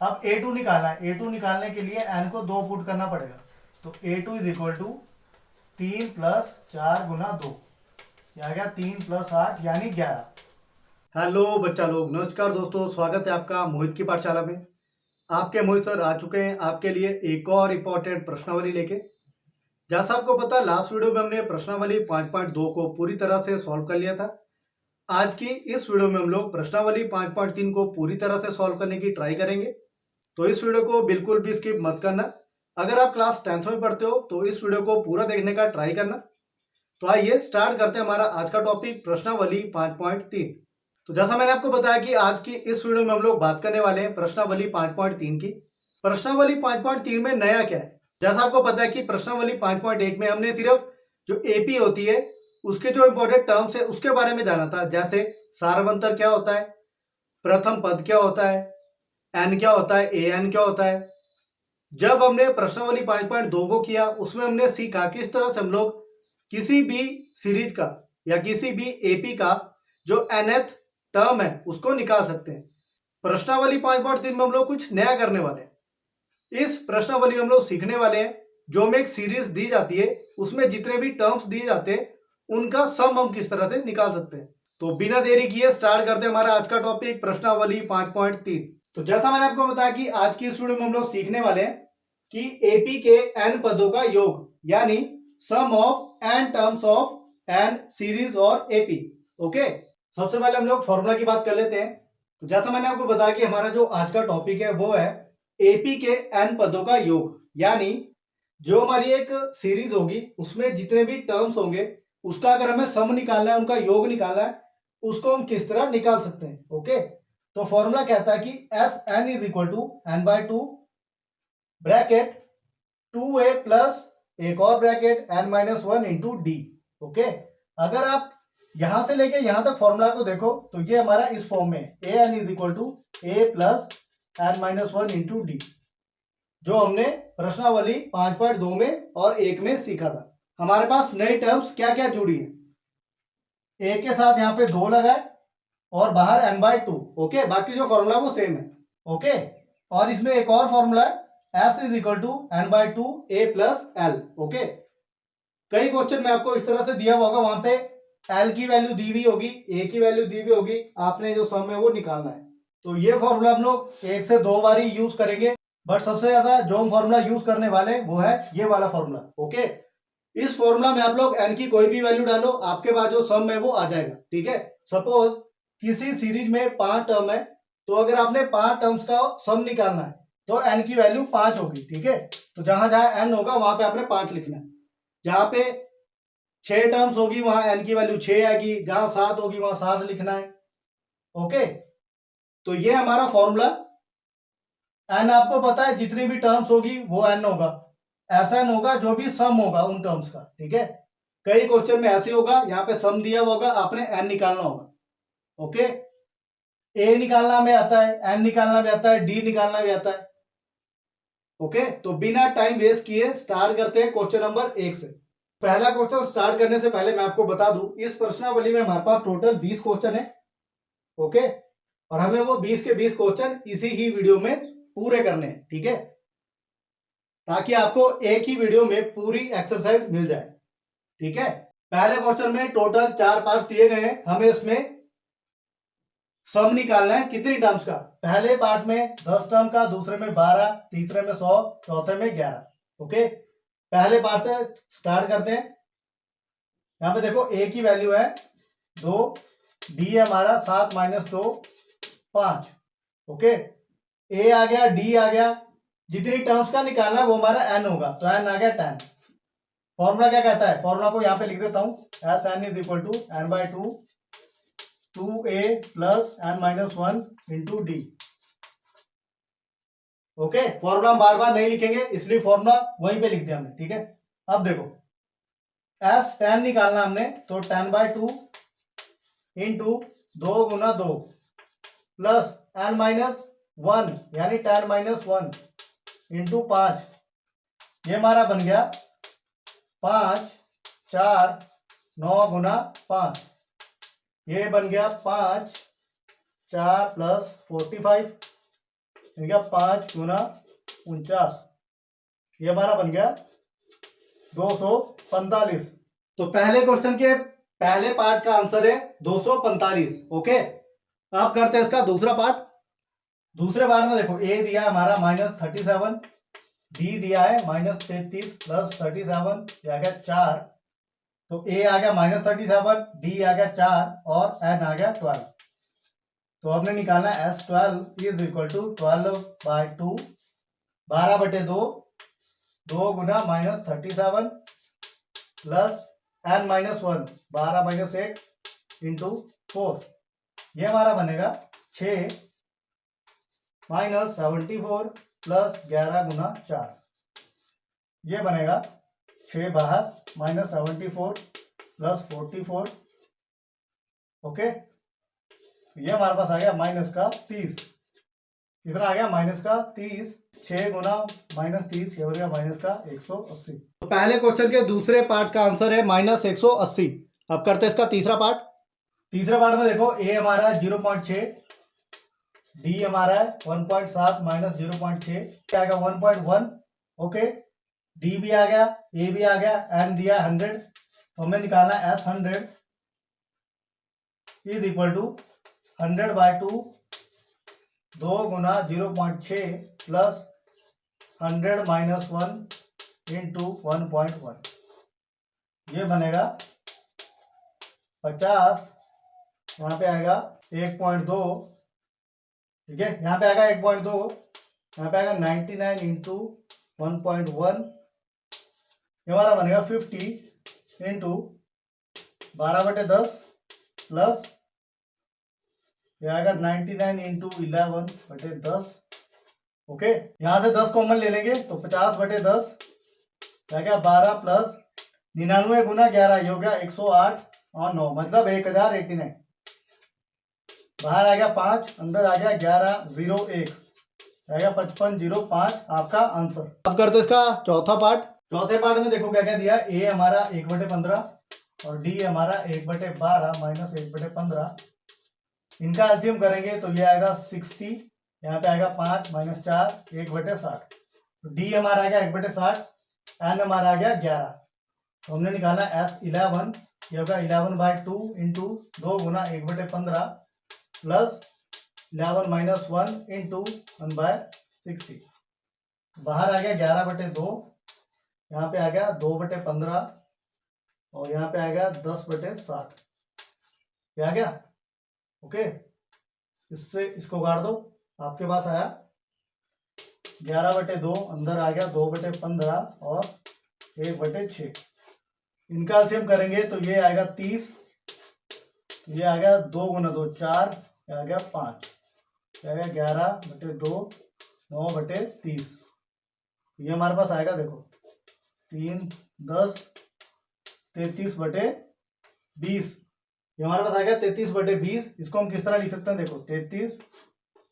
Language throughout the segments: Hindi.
अब A2 निकालना है। A2 निकालने के लिए n को 2 पुट करना पड़ेगा। तो A2 is equal to 3 plus 4 गुना 2, यह आ गया 3 प्लस 8 यानी 11। हेलो बच्चा लोग, नमस्कार दोस्तों, स्वागत है आपका मोहित की पाठशाला में। आपके मोहित सर आ चुके हैं आपके लिए एक और इम्पोर्टेंट प्रश्नावली लेके। जैसा आपको पता है, लास्ट वीडियो में हमने प्रश्नावली 5.2 को पूरी तरह से सॉल्व कर लिया था। आज की इस वीडियो में हम लोग प्रश्नावली 5.3 को पूरी तरह से सॉल्व करने की ट्राई करेंगे। तो इस वीडियो को बिल्कुल भी स्किप मत करना। अगर आप क्लास 10th में पढ़ते हो तो इस वीडियो को पूरा देखने का ट्राई करना। तो आइए स्टार्ट करते हैं हमारा आज का टॉपिक प्रश्नावली 5.3। तो जैसा मैंने आपको बताया कि आज की इस वीडियो में हम लोग बात करने वाले हैं प्रश्नावली 5.3 की। प्रश्नावली 5.3 में नया क्या है? जैसा आपको पता है कि प्रश्नावली 5.1 में हमने सिर्फ जो एपी होती है उसके जो इंपॉर्टेंट टर्म्स है उसके बारे में जाना था। जैसे सारवंतर क्या होता है, प्रथम पद क्या होता है, एन क्या होता है, ए एन क्या होता है। जब हमने प्रश्नावली 5.2 को किया उसमें हमने सीखा किस तरह से हम लोग किसी भी सीरीज का या किसी भी एपी का जो nth टर्म है उसको निकाल सकते हैं। प्रश्नावली 5.3 में हम लोग कुछ नया करने वाले हैं। इस प्रश्नावली में हम लोग सीखने वाले हैं जो हमें एक सीरीज दी जाती है उसमें जितने भी टर्म्स दिए जाते हैं उनका सम हम किस तरह से निकाल सकते हैं। तो बिना देरी किए स्टार्ट करते हैं हमारा आज का टॉपिक प्रश्नावली 5.3। तो जैसा मैंने आपको बताया कि आज की इस वीडियो में हम लोग सीखने वाले हैं कि एपी के एन पदों का योग यानी sum of N terms of N series और एपी। ओके, सबसे पहले हम लोग फॉर्मूला की बात कर लेते हैं। तो जैसा मैंने आपको बताया कि हमारा जो आज का टॉपिक है वो है एपी के एन पदों का योग, यानी जो हमारी एक सीरीज होगी उसमें जितने भी टर्म्स होंगे उसका अगर हमें सम निकालना है, उनका योग निकालना है, उसको हम किस तरह निकाल सकते हैं। ओके, तो फॉर्मूला कहता है कि S N is equal to N by two bracket 2a plus एक और bracket n minus one into D. Okay, अगर आप यहां से लेके यहां तक फॉर्मूला को देखो तो ये हमारा इस फॉर्म में A N is equal to A plus N minus one into D, जो हमने प्रश्नावली 5.2 में और 1 में सीखा था। हमारे पास नई टर्म्स क्या क्या जुड़ी है, ए के साथ यहाँ पे 2 लगाए और बाहर n बाय टू। ओके, बाकी जो फॉर्मूला वो सेम है। ओके, और इसमें एक और फॉर्मूला है S is equal to N by two A plus L. Okay, कई क्वेश्चन में आपको इस तरह से दिया हुआ होगा, वहां पे एल की वैल्यू दी हुई होगी, ए की वैल्यू दी हुई होगी, आपने जो सम है वो निकालना है। तो ये फॉर्मूला हम लोग 1 से 2 बार ही यूज करेंगे, बट सबसे ज्यादा जो हम फॉर्मूला यूज करने वाले वो है ये वाला फॉर्मूला। ओके, इस फॉर्मूला में आप लोग एन की कोई भी वैल्यू डालो, आपके पास जो सम है वो आ जाएगा। ठीक है, सपोज किसी सीरीज में 5 टर्म है, तो अगर आपने 5 टर्म्स का सम निकालना है तो एन की वैल्यू 5 होगी। ठीक है, तो जहां जहां एन होगा वहां पे आपने 5 लिखना है। जहां पे 6 टर्म्स होगी वहां एन की वैल्यू 6 आएगी, जहां 7 होगी वहां 7 लिखना है। ओके, तो ये हमारा फॉर्मूला। एन आपको पता है जितनी भी टर्म्स होगी वो एन होगा, ऐसा एन होगा जो भी सम होगा उन टर्म्स का। ठीक है, कई क्वेश्चन में ऐसे होगा, यहाँ पे सम दिया होगा, आपने एन निकालना होगा। ओके, ए निकालना में आता है, एन निकालना भी आता है, डी निकालना भी आता है। ओके, तो बिना टाइम वेस्ट किए स्टार्ट करते हैं क्वेश्चन नंबर 1 से। पहला क्वेश्चन स्टार्ट करने से पहले मैं आपको बता दूं, इस प्रश्नावली में हमारे पास टोटल 20 क्वेश्चन है। ओके, और हमें वो 20 के 20 क्वेश्चन इसी ही वीडियो में पूरे करने हैं। ठीक है, ताकि आपको एक ही वीडियो में पूरी एक्सरसाइज मिल जाए। ठीक है, पहले क्वेश्चन में टोटल 4 पार्ट्स दिए गए हैं, हमें इसमें सम निकालना है कितनी टर्म्स का। पहले पार्ट में 10 टर्म का, दूसरे में 12, तीसरे में 100, चौथे में 11। ओके, पहले पार्ट से स्टार्ट करते हैं। यहां पे देखो ए की वैल्यू है 2, डी है हमारा 7 माइनस 2 5। ओके, ए आ गया, डी आ गया, जितनी टर्म्स का निकालना है वो हमारा एन होगा, तो एन आ गया 10। फॉर्मूला क्या कहता है, फॉर्मूला को यहां पे लिख देता हूं, S N is equal to N by two A plus N minus one into D. Okay, formula हम बार बार नहीं लिखेंगे इसलिए फॉर्मूला वहीं पे लिख दिया हमने। ठीक है, अब देखो एस 10 निकालना हमने, तो 10 बाय टू इंटू 2 गुना 2 प्लस एन माइनस वन यानी 10 माइनस वन इंटू 5, ये हमारा बन गया 5 4 9 गुना 5, ये बन गया 5 4 प्लस 45 ये क्या 5 गुना 49, ये हमारा बन गया 245। तो पहले क्वेश्चन के पहले पार्ट का आंसर है 245। ओके, अब करते हैं इसका दूसरा पार्ट। दूसरे पार्ट में देखो ए दिया है हमारा -37, डी दिया है -33 प्लस 37, ये आ गया 4। तो ए आ गया -37, डी आ गया 4 और एन आ गया 12। तो हमने निकालना S12 इज इक्वल टू 12/2, 12/2, 2 गुना -37 प्लस n-1, 12-1 इंटू 4। ये हमारा बनेगा 6 -74 प्लस 11 गुना 4। ये बनेगा 6 बाहर -74 प्लस 44। ओके, ये हमारे पास आ गया -30। कितना आ गया -30। 6 गुना -30, ये बनेगा -180। तो पहले क्वेश्चन के दूसरे पार्ट का आंसर है -180। अब करते हैं इसका तीसरा पार्ट। तीसरे पार्ट में देखो ए हमारा 0.6, डी हमारा है 1.7 माइनस 0.6, क्या आएगा 1.1। ओके, डी भी आ गया, ए भी आ गया, एन दिया 100। तो हमें निकालना है S100 इज इक्वल टू 100/2, 2 गुना 0.6 प्लस 100 माइनस 1 इंटू 1.1। ये बनेगा 50। यहाँ पे आएगा 1.2, ठीक है, यहाँ पे आएगा 1.2, यहाँ पे आएगा 99 इंटू 1.1। ये हमारा बनेगा 50 इंटू 12/10 प्लस ये आएगा 99 इंटू 11/10। ओके, यहां से 10 कॉमन ले लेंगे तो 50/10 क्या गया 12 प्लस 99 गुना 11, ये हो गया 108 और 9, मतलब 1089। बाहर आ गया 5, अंदर आ गया 1101, आ गया 5505 आपका आंसर। अब करते इसका चौथा पार्ट। चौथे पार्ट में देखो क्या क्या दिया। ए हमारा 1/15 और डी हमारा 1/12 माइनस 1/15। इनका एलसीएम करेंगे तो ये आएगा 60, यहाँ पे आएगा 5 माइनस 4 1/60। तो डी हमारा आ गया 1/60, एन हमारा आ गया 11। तो हमने निकाला S11, ये होगा 11/2 इंटू 2 गुना 1/15 प्लस 11 माइनस 1 इंटू 1/60। बाहर आ गया 11/2, यहाँ पे आ गया 2/15 और यहाँ पे आ गया 10/60। क्या आ गया? ओके, इससे इसको काट दो, आपके पास आया 11/2, अंदर आ गया 2/15 और 1/6। इनका एलसीएम करेंगे तो ये आएगा 30, ये आ गया 2 गुना 2 4, ये आ गया 5, ये आ गया 11/2 9/30। ये हमारे पास आएगा देखो 3 10 33/20। ये हमारे पास आएगा 33/20। इसको हम किस तरह लिख सकते हैं, देखो 33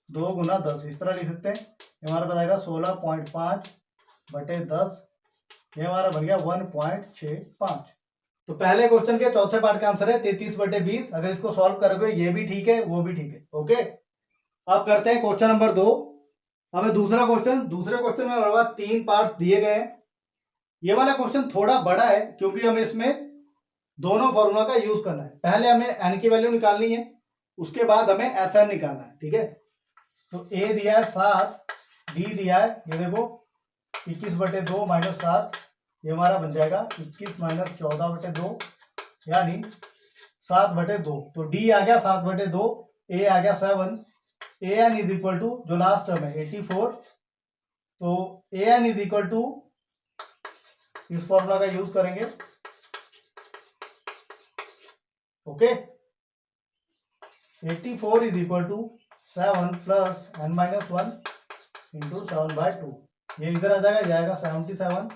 2 गुना 10 इस तरह लिख सकते हैं। ये हमारे पास आएगा 16.5/10। ये हमारा बन गया 1.65। तो पहले क्वेश्चन के चौथे पार्ट का आंसर है 33/20। अगर इसको सॉल्व करोगे ये भी ठीक है, वो भी ठीक है। ओके, अब करते हैं क्वेश्चन नंबर 2। अब दूसरा क्वेश्चन। दूसरे क्वेश्चन में हमारे पास 3 पार्ट्स दिए गए हैं। ये वाला क्वेश्चन थोड़ा बड़ा है क्योंकि हमें इसमें दोनों फॉर्मूला का यूज करना है। पहले हमें एन की वैल्यू निकालनी है, उसके बाद हमें एस एन निकालना है। ठीक है, तो ए दिया है 7, डी दिया है ये देखो 21/2 माइनस 7, ये हमारा बन जाएगा 21 माइनस 14/2 यानी 7/2। तो डी आ गया 7/2, ए आ गया 7, A N is equal to जो लास्ट टर्म है 84। तो A N is equal to इस फॉर्मूला का यूज करेंगे। Okay, 84 is equal to 7 plus n-1 into 7/2। ये इधर आ जाएगा, जाएगा 77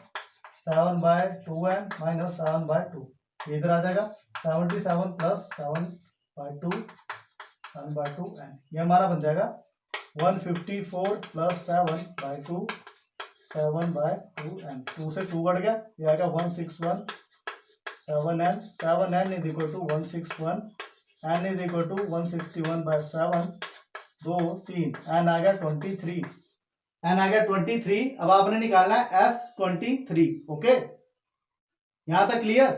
7/2n माइनस 7/2। ये इधर आ जाएगा 77 प्लस 7/2 1/2n। ये हमारा बन जाएगा 154 प्लस 7/2 7/2n। 2 से 2 कट गया, ये आएगा 161 7n। 7n is equal to 161, n is equal to 161/7 2 3, N आ गया 23, एन आ गया 23। अब आपने निकालना है S23। ओके, यहां तक क्लियर?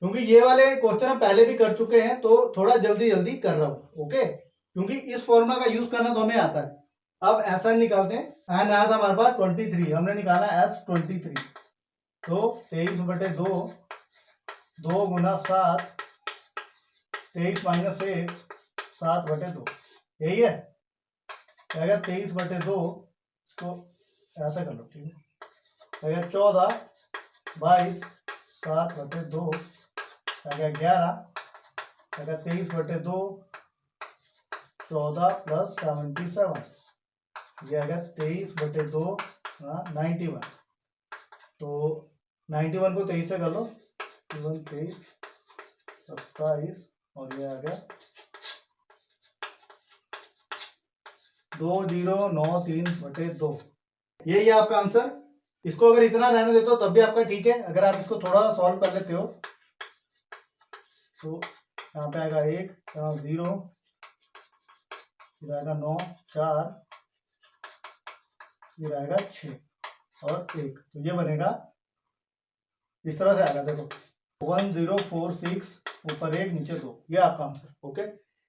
क्योंकि ये वाले क्वेश्चन हम पहले भी कर चुके हैं तो थोड़ा जल्दी जल्दी कर रहा हूं। ओके, क्योंकि इस फॉर्मूला का यूज करना तो हमें आता है। अब ऐसा निकालते हैं, एन आया था हमारे पास 23, हमने निकाला S23, तो 23/2, 2 गुना 7, 23 माइनस 1, 7/2, यही है। अगर 23/2, इसको ऐसा कर लो, ठीक है। अगर 14, 22, 7/2, अगर 11, अगर 23/2, 14 प्लस 77, ये अगर 23/2 91, तो 91 को 23 से कर लो, 23, 27, और ये आ गया 2093/2। यही है आपका आंसर। इसको अगर इतना रहने देते हो तब भी आपका ठीक है। अगर आप इसको थोड़ा सॉल्व कर लेते हो तो यहाँ पे आएगा 1, यहाँ 0, फिर आएगा 9, 4, फिर आएगा 6 और 1, तो ये बनेगा इस तरह से आएगा। देखो 1046, ऊपर 1 नीचे 2, ये आपका आंसर। ओके,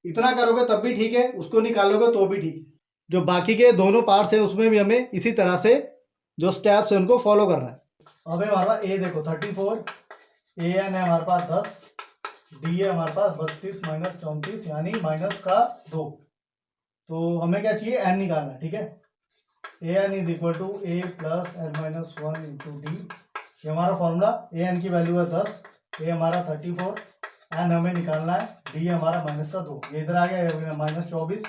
इतना करोगे तब भी ठीक है, उसको निकालोगे तो भी ठीक है। जो बाकी के दोनों पार्ट्स हैं उसमें भी हमें इसी तरह से जो स्टेप्स है उनको फॉलो करना है। अब हमारे पास ए देखो 34, ए एन है हमारे पास 10, डी है हमारे पास 32 माइनस 34 यानी माइनस का 2। तो हमें क्या चाहिए, एन निकालना है। ठीक है, A N is equal to A plus N minus 1 into D. ये हमारा फॉर्मूला, ए एन की वैल्यू है 10, ए हमारा 34, एन हमें निकालना है, डी हमारा माइनस का 2। ये इधर आ गया माइनस 24,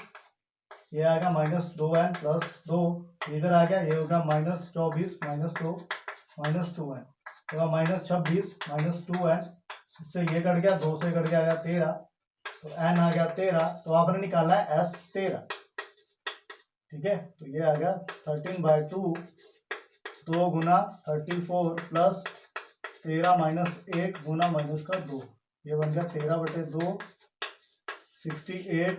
ये आएगा माइनस 2n प्लस 2, इधर आ गया, ये होगा माइनस 24 माइनस 2 माइनस 2n, तो माइनस 26 माइनस 2n, इससे ये कट गया, 2 से कट गया, आया 13, तो n आ गया 13। तो आपने निकाला है S13। ठीक है, तो ये आ गया 13/2, 2 गुना 34 प्लस 13 माइनस 1 गुना माइनस का 2, ये बन गया 13/2, 68,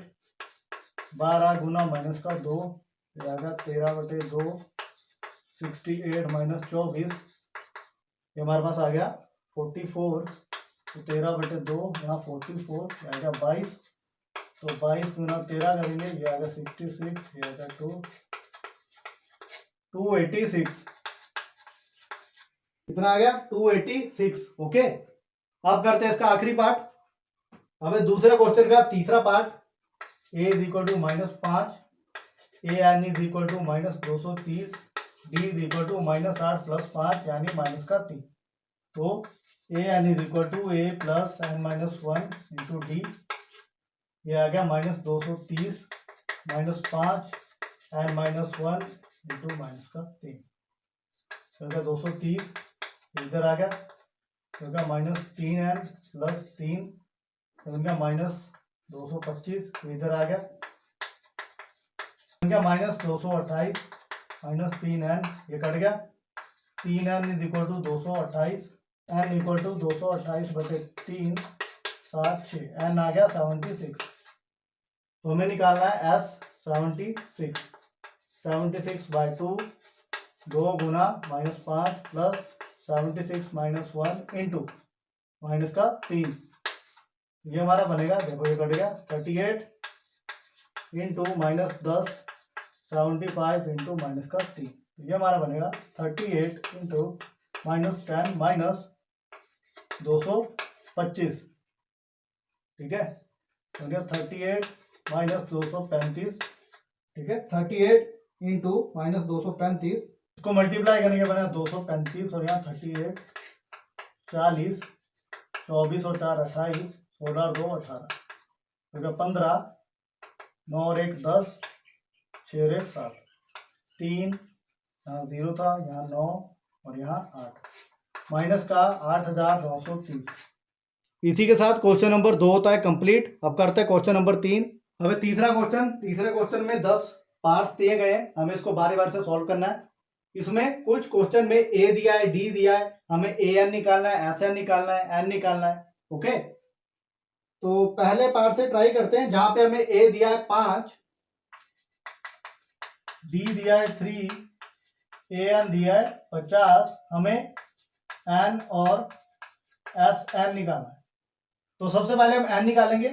12 गुना माइनस का 2, ये आ गया 13/2, 68 माइनस 24, ये हमारे पास आ गया 44, तो 13/2 यहाँ 44, ये आ गया 22, तो 22 गुना 13 करेंगे, ये आ गया 66, ये आ गया 286, कितना आ गया 286। ओके, अब करते हैं इसका आखिरी पार्ट। अब दूसरे क्वेश्चन का तीसरा part, a is equal to -5, A N is equal to -230, D is equal to -8 plus 5 यानी माइनस का 3। तो A N is equal to A plus N minus 1 into D, ये आ गया -230 minus 5 N minus 1 into minus का 3, तो 230 इधर आ गया, तो -3n प्लस 3, तो -225 इधर आ गया, -228 माइनस 3n, ये कट गया, 3n is equal to 228, n equal to 228/3, 7 6, n आ गया 76। तो हमें निकालना है S76, 76/2, 2 गुना -5 प्लस 76 माइनस 1 इंटू माइनस का 3, ये हमारा बनेगा, देखो ये कट गया 38 इंटू -10, 75 इंटू माइनस का 3, ये हमारा बनेगा 38 इंटू -10 माइनस 225। ठीक है, तो 38 माइनस 235, ठीक है, 38 इंटू -235, इसको मल्टीप्लाई करने के बाद 235 और यहाँ 38, 40, 24 और 4 28, 16 और 2 18, तो 15, 9 और 1 10, 6 और 1 7, 3, यहाँ 0 था, यहाँ 9 और यहाँ 8, माइनस का 8930। इसी के साथ क्वेश्चन नंबर 2 होता है कंप्लीट। अब करते हैं क्वेश्चन नंबर 3। अब तीसरा क्वेश्चन, तीसरे क्वेश्चन में 10 पार्ट्स दिए गए हैं, हमें इसको बारी बारी से सॉल्व करना है। इसमें कुछ क्वेश्चन में ए दिया है, डी दिया है, हमें ए एन निकालना है, एस एन निकालना है, एन निकालना है। ओके, तो पहले पार्ट से ट्राई करते हैं, जहां पे हमें ए दिया है 5, डी दिया है 3, ए एन दिया है 50, हमें एन और एस एन निकालना है। तो सबसे पहले हम एन निकालेंगे।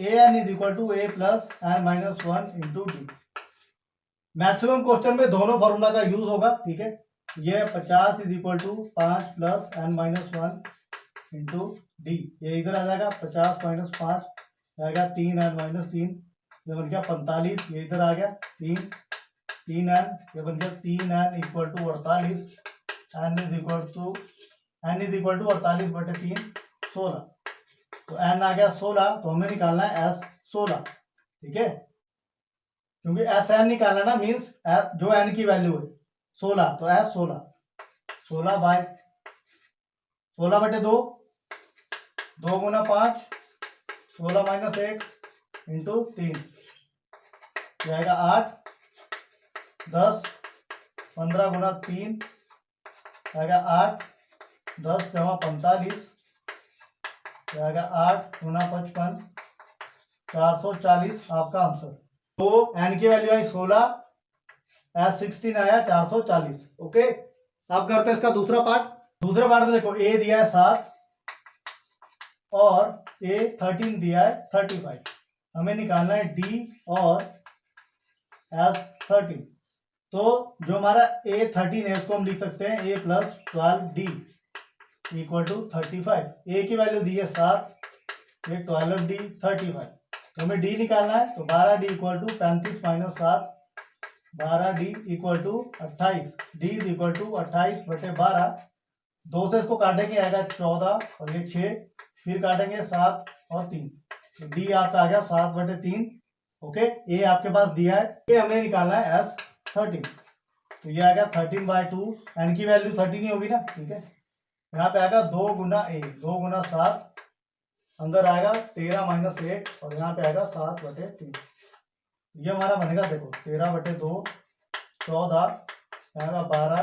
A N is equal to A plus N minus 1 into D. Maximum question में दोनों फॉर्मूला का यूज होगा, ठीक है। ये 50 is equal to 5 plus N minus 1 into D. ये इधर आ जाएगा 50 माइनस 5 आएगा 3 एन माइनस 3, ये बन गया 45। ये इधर आ गया 3 एन, ये बन गया 3 N equal to 48। N is equal to 48 बटे 3 16। तो एन आ गया 16, तो हमें निकालना है एस 16, ठीक है। क्योंकि एस एन निकालना ना, मीन्स जो एन की वैल्यू है 16, तो एस 16, 16 बाय 16 बटे 2, 2 गुना 5, 16 माइनस 1 इंटू 3, जाएगा 8, 10, 15 गुना 3 आएगा 8, 10 जमा 45 जाएगा 8 गुना 55, 440 आपका आंसर। तो एन की वैल्यू आई 16, एस 16 आया 440। ओके, अब करते हैं इसका दूसरा पार्ट। दूसरे पार्ट में देखो ए दिया है 7 और ए 13 दिया है 35। हमें निकालना है डी और एस 13। तो जो हमारा ए 13 है उसको हम लिख सकते हैं A plus 12 D equal to 35। ए की वैल्यू दी है 7, ये 12 डी 35। तो हमें डी निकालना है, तो 12 D equal to 35 minus 7, 12 D equal to 28। D is equal to 28 बटे 12, 2 से इसको काटेंगे आएगा 14 और ये 6, फिर काटेंगे 7 और 3, तो डी आपका आ गया 7 बटे 3। ओके, ए आपके पास दिया है, ये हमें निकालना है एस 13। तो ये आ गया 13 बाय 2, एन की वैल्यू 13 ही होगी ना, ठीक है। यहाँ पे आएगा 2 गुना ए, 2 गुना 7, अंदर आएगा 13 माइनस 1 और यहाँ पे आएगा 7 बटे 3। ये हमारा बनेगा, देखो 13 बटे 2 14 आएगा 12,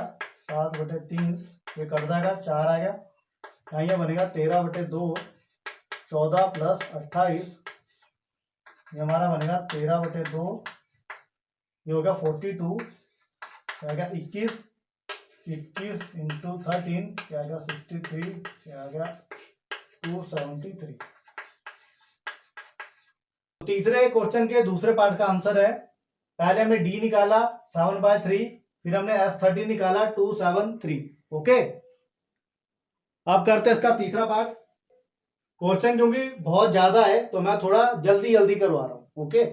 7 बटे 3 ये कट जाएगा 4 आ गया। यहाँ ये बनेगा 13 बटे 2 14 प्लस 28, ये हमारा बनेगा 13 बटे 2, ये होगा 42, आएगा 21, 21 इंटू 13 आएगा 63, आएगा 273। तो तीसरे क्वेश्चन के दूसरे पार्ट का आंसर है, पहले हमने डी निकाला 7/3, फिर हमने S13 निकाला 273। ओके, अब करते हैं इसका तीसरा पार्ट। क्वेश्चन क्योंकि बहुत ज्यादा है तो मैं थोड़ा जल्दी जल्दी करवा रहा हूं। ओके,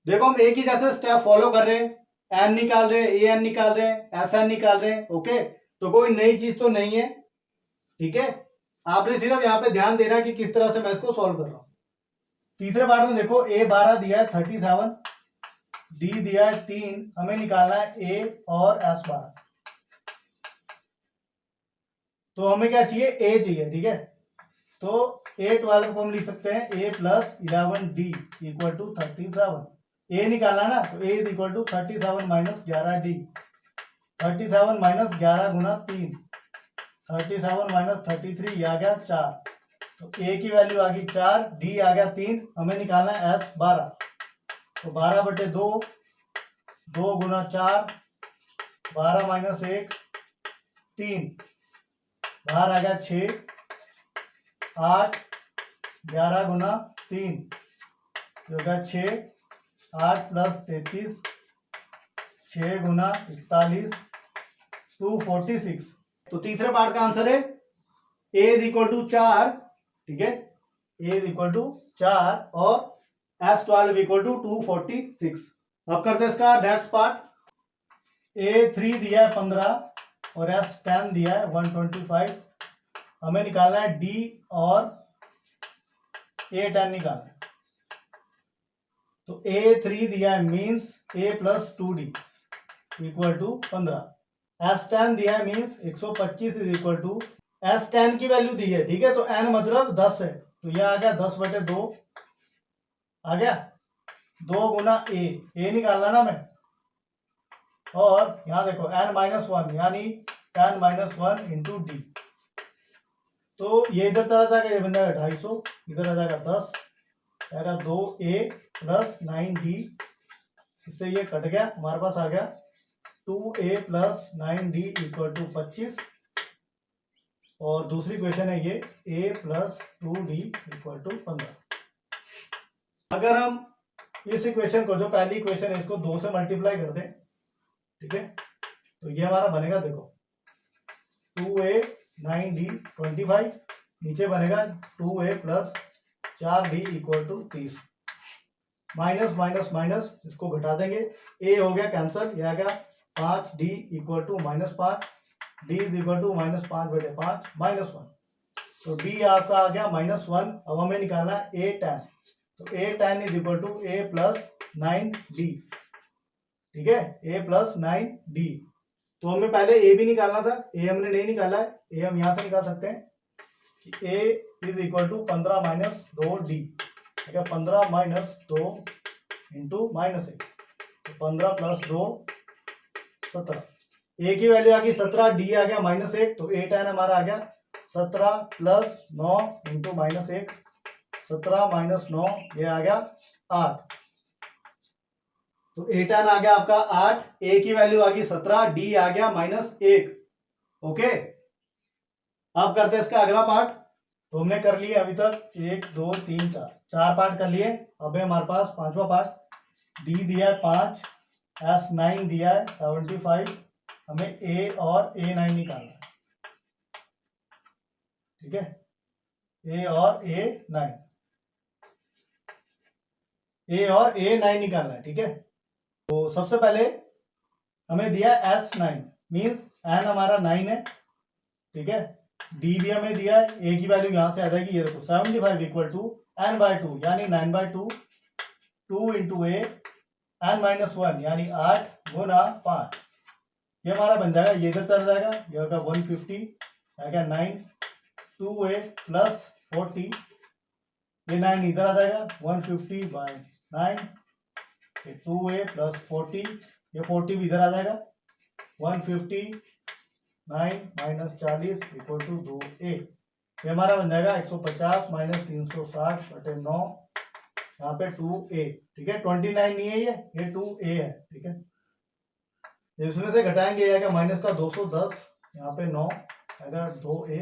देखो हम एक ही जैसे स्टेप फॉलो कर रहे हैं, एन निकाल रहे हैं, ए एन निकाल रहे हैं, एस एन निकाल रहे हैं। ओके, तो कोई नई चीज तो नहीं है, ठीक है। आपने सिर्फ यहाँ पे ध्यान देना है कि किस तरह से मैं इसको सॉल्व कर रहा हूं। तीसरे पार्ट में देखो ए 12 दिया है 37, डी दिया है 3, हमें निकालना है ए और एस 12। तो हमें क्या चाहिए, ए चाहिए, ठीक है। तो ए 12 को हम लिख सकते हैं A plus 11 D equal to 37। A निकालना ना, तो A is equal to 37 minus 11 D. 37 minus 11 गुना 3, 37 माइनस 33 आ गया 4। तो ए की वैल्यू आ गई 4, डी आ गया 3, हमें निकालना है एस 12। तो 12 बटे 2, 2 गुना 4, 12 माइनस 1 3, बाहर आ गया 6, 8, 11 गुना 3 जो होगा 6, 8 प्लस 33, 6 गुना 41, 246। तो तीसरे पार्ट का आंसर है ए इज इक्वल टू 4, ठीक है। ए इज इक्वल टू 4 और S12 इक्वल टू 246। अब करते हैं इसका नेक्स्ट पार्ट। A3 दिया है 15 और S10 दिया है 125। हमें निकालना है D और A10 निकालना है। तो A3 दिया है means A plus 2D equal to 15। S10 दिया है means 125 is equal to, S10 की वैल्यू दी है, ठीक है। तो N मतलब 10 है, तो यह आ गया 10 बटे 2 आ गया। 2 गुना ए निकालना ना मैं, और यहां देखो n-1 यानी n - 1 इंटू डी। तो ये इधर चला जाएगा, ये बन जाएगा 250, इधर आ जाएगा 10, आएगा 2a प्लस 9d इससे ये कट गया, हमारे पास आ गया 2a plus 9d equal to 25। और दूसरी क्वेश्चन है ये a plus 2d equal to 15। अगर हम इस इक्वेशन को, जो पहली इक्वेशन है, इसको 2 से मल्टीप्लाई कर दें, ठीक है, तो ये हमारा बनेगा, देखो 2a 9d 25, नीचे बनेगा 2a plus 4d equal to 30। Minus minus minus इसको घटा देंगे, a हो गया कैंसल, यह आ गया 5d equal to -5, d is equal to -5/5 -1, तो d आपका आ गया -1। अब हमें निकालना है a tan, तो a tan is equal to a plus 9d, ठीक है, a प्लस 9d। तो हमें पहले a भी निकालना था, a हमने नहीं निकाला है, a हम यहां से निकाल सकते हैं कि a is equal to 15 minus 2d, ठीक है, 15 माइनस 2 इंटू -1, तो 15 प्लस 2 17, a की वैल्यू आ गई 17, d आ गया -1, तो a tan हमारा आ गया 17 प्लस 9 इंटू -1, 17 माइनस 9 ये आ गया 8, तो a tan आ गया आपका 8, a की वैल्यू आ गई 17, d आ गया -1। ओके, अब करते हैं इसका अगला पार्ट। तो हमने कर लिए अभी तक 1 2 3 4 पार्ट कर लिए। अब है हमारे पास पांचवा पार्ट, d दिया है 5, s9 दिया है 75, हमें a और a9 निकालना है, ठीक है, a और a9, a और a9 निकालना है, ठीक है। तो सबसे पहले हमें दिया s9, मींस n हमारा 9 है, ठीक है, d भी हमें दिया है, a की वैल्यू यहां से आ जाएगी, ये देखो 75 इक्वल टू n/2 यानी 9/2, 2 इंटू a n-1 यानी 8 गुना 5, ये हमारा बन जाएगा, ये इधर चला जाएगा, ये होगा 150, आएगा 9, 2a प्लस 40, ये 9 इधर आ जाएगा, 150/9, 2a प्लस 40, ये 40 भी इधर आ जाएगा, 159 माइनस 40 इक्वल टू 2a, ये हमारा बन जाएगा 150 माइनस 360/9, यहाँ पे 2a, ठीक है, 29 नहीं है, ये 2a है, ठीक है। इसमें से घटाएंगे, ये आएगा माइनस का 210, यहाँ पे 9 आएगा 2a,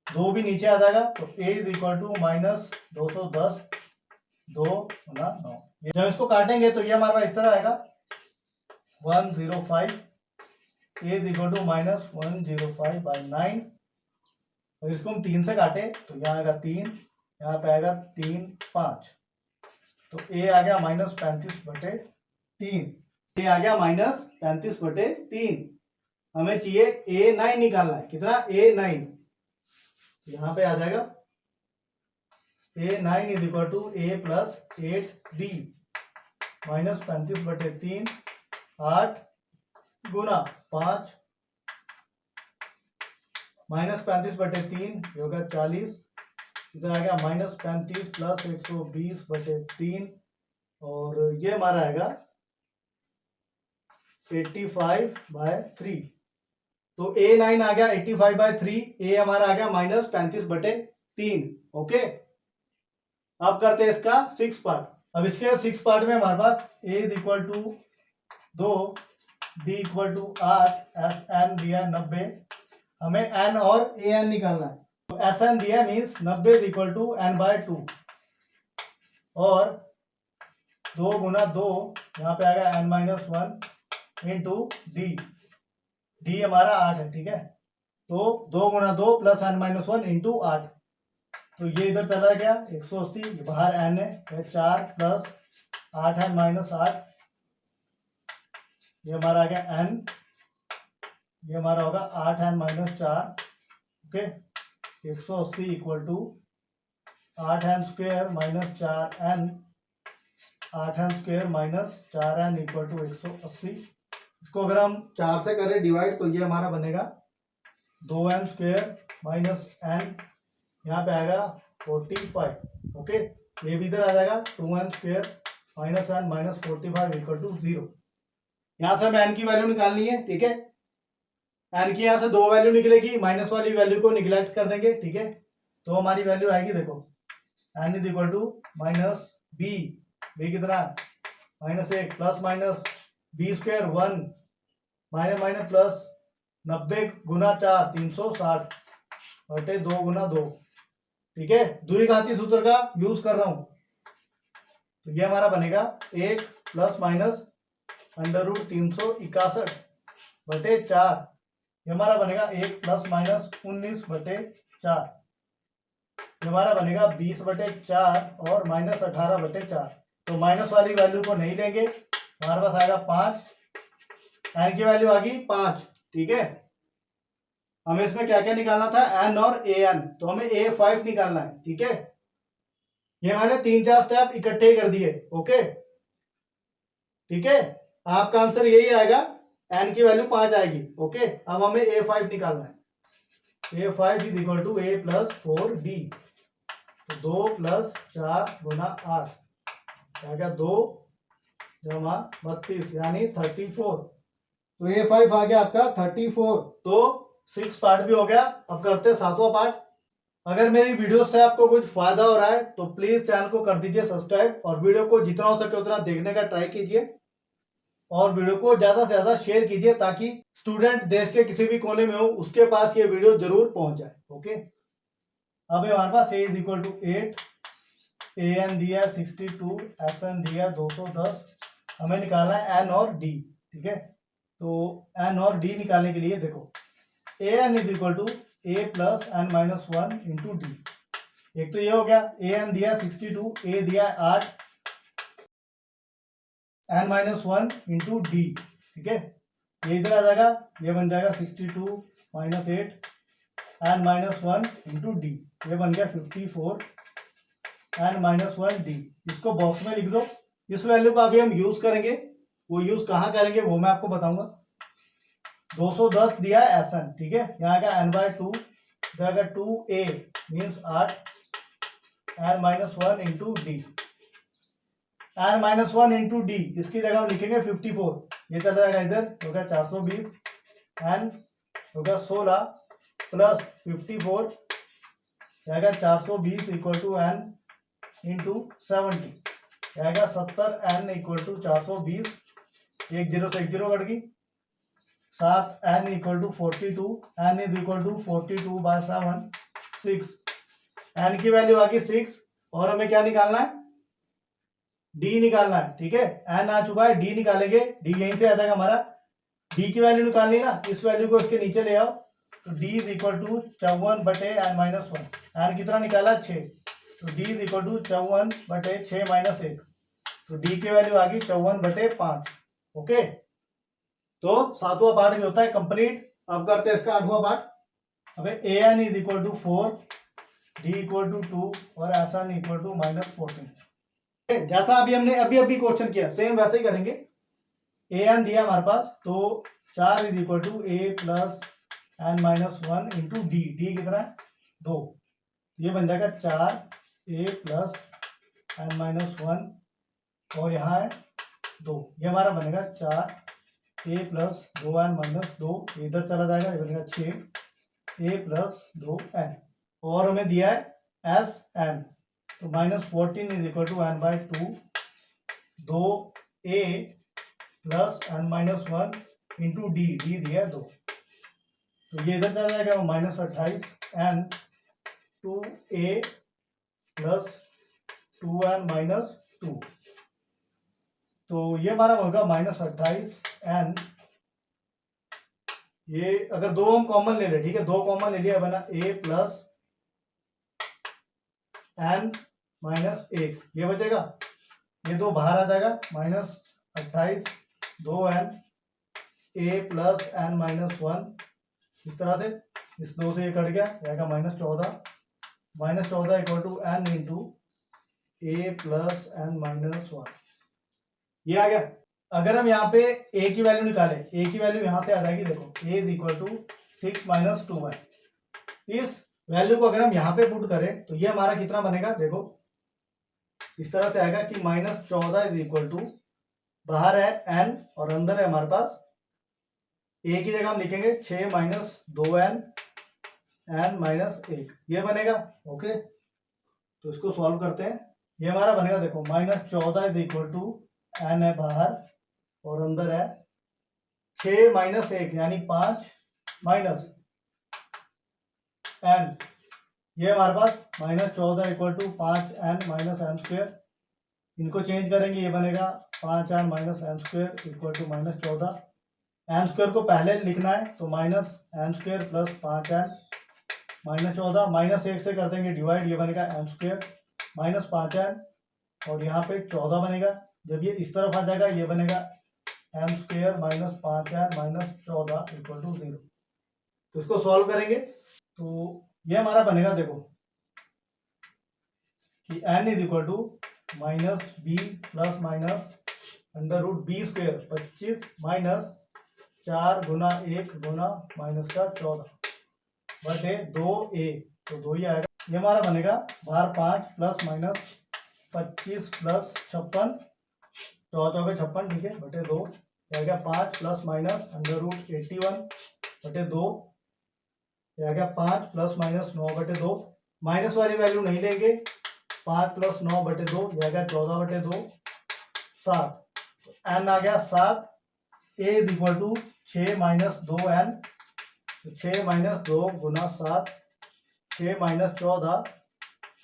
2 भी नीचे आ जाएगा, तो a is equal to minus 210 2 गुना 9। जब इसको काटेंगे तो ये हमारे पास इस तरह आएगा 105, a is equal to minus 105/9, और इसको हम 3 से काटे तो यहाँ आएगा 3, यहाँ पे आएगा 3 5, तो a आ गया -35/3, a आ गया -35/3। हमें चाहिए a9 निकालना है, कितना, a9, यहाँ पे आ जाएगा a9 is equal to a plus 8d -35/3, 8 गुना 5 -35/3 होगा 40, इधर आ गया -35 प्लस 120/3, और ये हमारा आएगा 85/3। तो a9 आ गया 85/3, a हमारा आ गया -35/3। ओके, अब करते हैं इसका 6 पार्ट। अब इसके 6 पार्ट में हमारे पास a is equal to 2, b equal to 8, sn दिया 90, हमें n और an निकालना है, तो sn दिया means 90 is equal to n/2, और 2 गुना 2 यहाँ पे आएगा n-1 इंटू d हमारा 8 है, ठीक है, तो 2 गुना 2 प्लस n-1 इंटू 8, तो ये इधर चला गया 180, बाहर n है, 4 प्लस 8 n-8, ये हमारा आ गया n, ये हमारा होगा 8 n-4, okay, 180 equal to 8n² - 4n, 8n² - 4n equal to 180। इसको अगर हम 4 से करें डिवाइड तो ये हमारा बनेगा 2n² - n, यहाँ पे आएगा 45, ओके, ये भी इधर आ जाएगा 2n² - n -45 इक्वल टू 0। यहाँ से हमें n की वैल्यू निकालनी है, ठीक है, n की यहाँ से 2 वैल्यू निकलेगी, माइनस वाली वैल्यू को निगलेक्ट कर देंगे, ठीक है, तो हमारी वैल्यू आएगी, देखो n is equal to minus b कितना -1 plus minus B square 1 minus minus plus 90 गुना 4 360 बटे 2 गुना 2। ठीक है, द्विघाती सूत्र का यूज कर रहा हूं, तो ये हमारा बनेगा 1 प्लस माइनस √361 बटे 4। ये हमारा बनेगा 1 प्लस माइनस 19 बटे 4। ये हमारा बनेगा 20 बटे 4 और माइनस 18 बटे 4। तो माइनस वाली वैल्यू को नहीं लेंगे, हमारे पास आएगा 5। एन की वैल्यू आ गई 5। ठीक है, हमें इसमें क्या क्या निकालना था, एन और ए एन, तो हमें ए 5 निकालना है। ठीक है, ये मैंने 3-4 स्टेप इकट्ठे कर दिए। ओके, ठीक है, आपका आंसर यही आएगा, एन की वैल्यू 5 आएगी। ओके, अब हमें ए 5 निकालना है। A 5 is equal to A plus 4 D, तो 2 प्लस 4 गुना 8 क्या क्या 2 जमा 32 यानी 34। तो ए 5 आ गया आपका 34। तो 6 पार्ट भी हो गया। अब करते हैं 7वां पार्ट। अगर मेरी वीडियो से आपको कुछ फायदा हो रहा है तो प्लीज चैनल को कर दीजिए सब्सक्राइब और वीडियो को जितना हो सके उतना देखने का ट्राई कीजिए और वीडियो को ज्यादा से ज्यादा शेयर कीजिए ताकि स्टूडेंट देश के किसी भी कोने में हो उसके पास ये वीडियो जरूर पहुंच जाए। ओके, अब हमारे पास A is equal to 8, A N दिया 62, एस एन दिया 210। हमें निकालना है एन और डी। ठीक है, तो एन और डी निकालने के लिए देखो, A N is equal to A plus N minus 1 into D. एक तो ये हो गया, ए एन दिया 62, ए दिया 8, एन माइनस 1 इंटू डी। ठीक है, ये इधर आ जाएगा, ये बन जाएगा 62 minus 8 N minus 1 into D. ये बन गया 54 एन माइनस 1 डी। इसको बॉक्स में लिख दो। इस वैल्यू को अभी हम यूज करेंगे, वो यूज कहाँ करेंगे वो मैं आपको बताऊंगा। 210 दिया है एस एन। ठीक है, यहाँ का एन बाय 2 जाएगा 2a means 8 N minus 1 into D. N minus 1 into D, इसकी जगह हम लिखेंगे 54। ये चला जाएगा इधर, होगा 420 एन होगा 16 प्लस 54 जाएगा 420 इक्वल टू एन इंटू 70 जाएगा 70 एन इक्वल टू 420। एक जीरो से एक जीरो कट गई, 7 N equal to 42 N is equal to 42 by 7 6। N की वैल्यू आ गई 6 और हमें क्या निकालना है, डी निकालना है। ठीक है, एन आ चुका है, डी निकालेंगे। डी यहीं से आ जाएगा हमारा। डी की वैल्यू निकालनी ना, इस वैल्यू को इसके नीचे ले आओ, तो डी इज इक्वल टू 54 बटे एन माइनस 1। एन कितना निकाला 6, तो डी इज इक्वल टू 54 बटे 6 माइनस 1। तो डी की वैल्यू आ गई 54 बटे 5। ओके, तो 7वां पार्ट भी होता है कंप्लीट। अब करते हैं इसका 8वां पार्ट। अब A N is equal to 4, D equal to 2 और एस एन इक्वल टू -14। जैसा अभी हमने अभी क्वेश्चन किया सेम वैसे ही करेंगे। ए एन दिया हमारे पास, तो 4 is equal to A plus N minus 1 into D. D कितना है 2, ये बन जाएगा 4 ए प्लस एन माइनस 1 और यहाँ है 2। ये हमारा बनेगा 4 ए प्लस 2 एन माइनस 2, इधर चला जाएगा, ये बनेगा 6 ए प्लस 2 एन। और हमें दिया है एस एन, तो -14 is equal to N by 2 2 A plus N minus 1 into D. D दिया है 2, तो ये इधर चला जाएगा -28 N 2 A plus 2 N minus 2। तो ये हमारा होगा -28 एन। ये अगर 2 हम कॉमन ले ले, ठीक है, 2 कॉमन ले लिया, बना ए प्लस एन माइनस 1, ये बचेगा, ये 2 बाहर आ जाएगा, -28 2 N A plus N minus 1। इस तरह से इस 2 से ये कट गया, जाएगा -14 equal to N into A plus N minus 1। ये आ गया। अगर हम यहाँ पे a की वैल्यू निकालें, a की वैल्यू यहाँ से आ जाएगी, देखो a is equal to 6 minus 2 है। इस वैल्यू को अगर हम यहाँ पे पुट करें तो ये हमारा कितना बनेगा, देखो इस तरह से आएगा कि -14 इज इक्वल टू, बाहर है n और अंदर है हमारे पास a की जगह हम लिखेंगे 6 माइनस 2n n माइनस 1, ये बनेगा। ओके, तो इसको सॉल्व करते हैं। ये हमारा बनेगा, देखो -14 इज इक्वल टू एन है बाहर और अंदर है 6 माइनस 1 यानी 5 माइनस एन, ये हमारे पास -14 equal to 5n minus N square. इनको चेंज करेंगे, ये बनेगा 5n minus N square equal to -14। N square को पहले लिखना है तो minus N square plus 5n -14 -1 से कर देंगे डिवाइड, ये बनेगा एन स्क्वेयर माइनस 5n और यहाँ पे 14 बनेगा। जब ये इस तरफ आ जाएगा ये बनेगा N square minus 5n minus 14 equal to 0। तो इसको सॉल्व करेंगे तो ये हमारा बनेगा, देखो कि n is equal to minus B plus minus under root B square 25 minus 4 गुना 1 गुना माइनस का 14 बटे 2a, तो 2 ही आएगा। ये हमारा बनेगा बाहर 5 प्लस माइनस 25 प्लस 56 4 56 ठीक है बटे 2 आएगा 5 प्लस माइनस अंडर रूट 81 बटे 2 आएगा 5 प्लस माइनस 9 बटे 2, माइनस वाली वैल्यू नहीं लेंगे, 5 प्लस 9 बटे 2 आएगा 14 बटे 2 7। एन आ गया 7, A is equal to 6 minus 2n, 6 minus 2 गुना 7 6 माइनस 14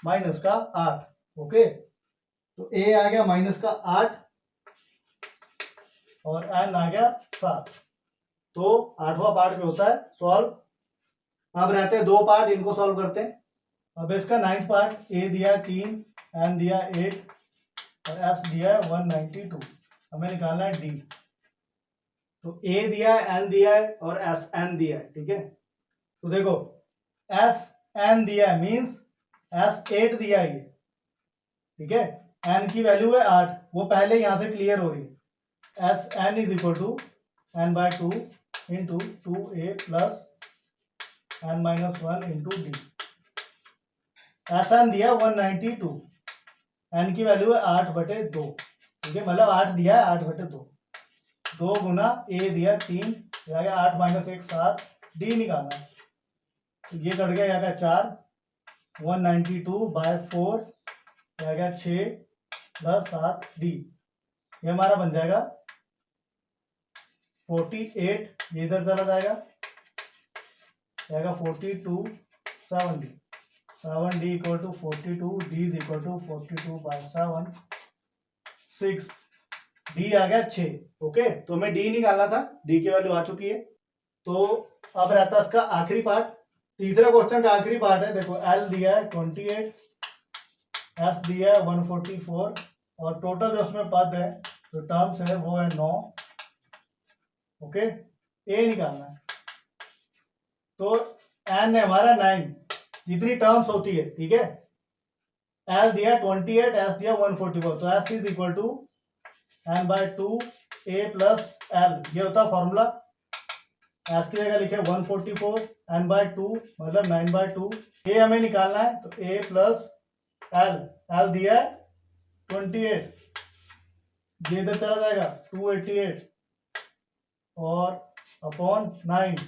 माइनस का 8। ओके, तो ए आ गया माइनस का 8 और एन आ गया 7। तो 8वां पार्ट भी होता है सॉल्व। अब रहते हैं 2 पार्ट, इनको सॉल्व करते हैं। अब इसका 9th पार्ट, ए दिया है 3, एन दिया 8 और एस दिया है 192। हमें निकालना है डी। तो ए दिया है, एन दिया है और एस एन दिया है, ठीक है। तो देखो एस एन दिया है मीन्स एस 8 दिया है ये, ठीक है। एन की वैल्यू है 8, वो पहले यहां से क्लियर हो रही है। S N is equal to N by 2 into 2a plus N minus 1 into D. S N दिया 192, एन की वैल्यू है 8 बटे 2, ठीक है, मतलब 8 दिया है 8 बटे 2, 2 गुना ए दिया 3, आ गया 8 माइनस 1 7, डी निकालना है तो ये कट गया, आ गया 4, 192 बाय 4 आ गया 6 प्लस 7 डी। ये हमारा बन जाएगा 48, ये इधर चला जाएगा, आएगा 42 7d, 7d equal to 42, d is equal to 42 by 7 6, d आ गया 6। ओके, तो हमें d निकालना था, d की वैल्यू आ चुकी है। तो अब रहता है इसका आखिरी पार्ट, तीसरा क्वेश्चन का आखिरी पार्ट है। देखो l दिया है 28, s दिया है 144 और टोटल जो उसमें पद है जो टर्म्स है वो है 9। ओके, a निकालना है तो n है हमारा 9, जितनी टर्म्स होती है, ठीक है। l दिया 28, s दिया 144, तो s is equal to n by 2 a plus l, ये होता है फॉर्मूला। s की जगह लिखे 144, n बाय 2 मतलब 9 बाय 2, a हमें निकालना है तो a प्लस l दिया है 28, ये इधर चला जाएगा 288 और अपॉन 9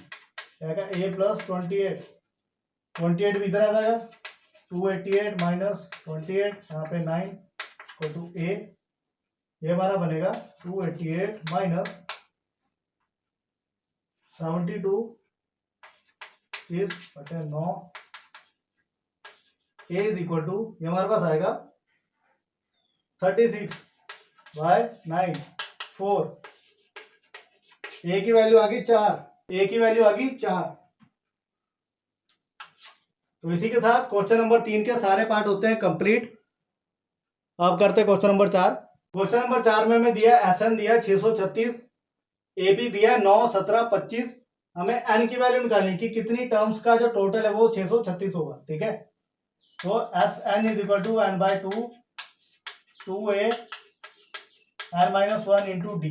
आएगा a प्लस 28 भी इधर आ जाएगा, 288 माइनस 28 यहाँ पे 9 को टू a, ये हमारा बनेगा 288 माइनस 72 बटे 9, a इज इक्वल टू, ये हमारे पास आएगा 36 बाय 9 4, a की वैल्यू आ गई 4, a की वैल्यू आ गई 4। तो इसी के साथ क्वेश्चन नंबर 3 के सारे पार्ट होते हैं कंप्लीट। अब करते हैं क्वेश्चन नंबर 4। क्वेश्चन नंबर 4 में हमें दिया एसएन दिया 636, एबी दिया 9 17 25। हमें एन की वैल्यू निकालनी कि कितनी टर्म्स का जो टोटल है वो 636 होगा, ठीक है। तो S N is equal to N by 2 2a N minus 1 into D,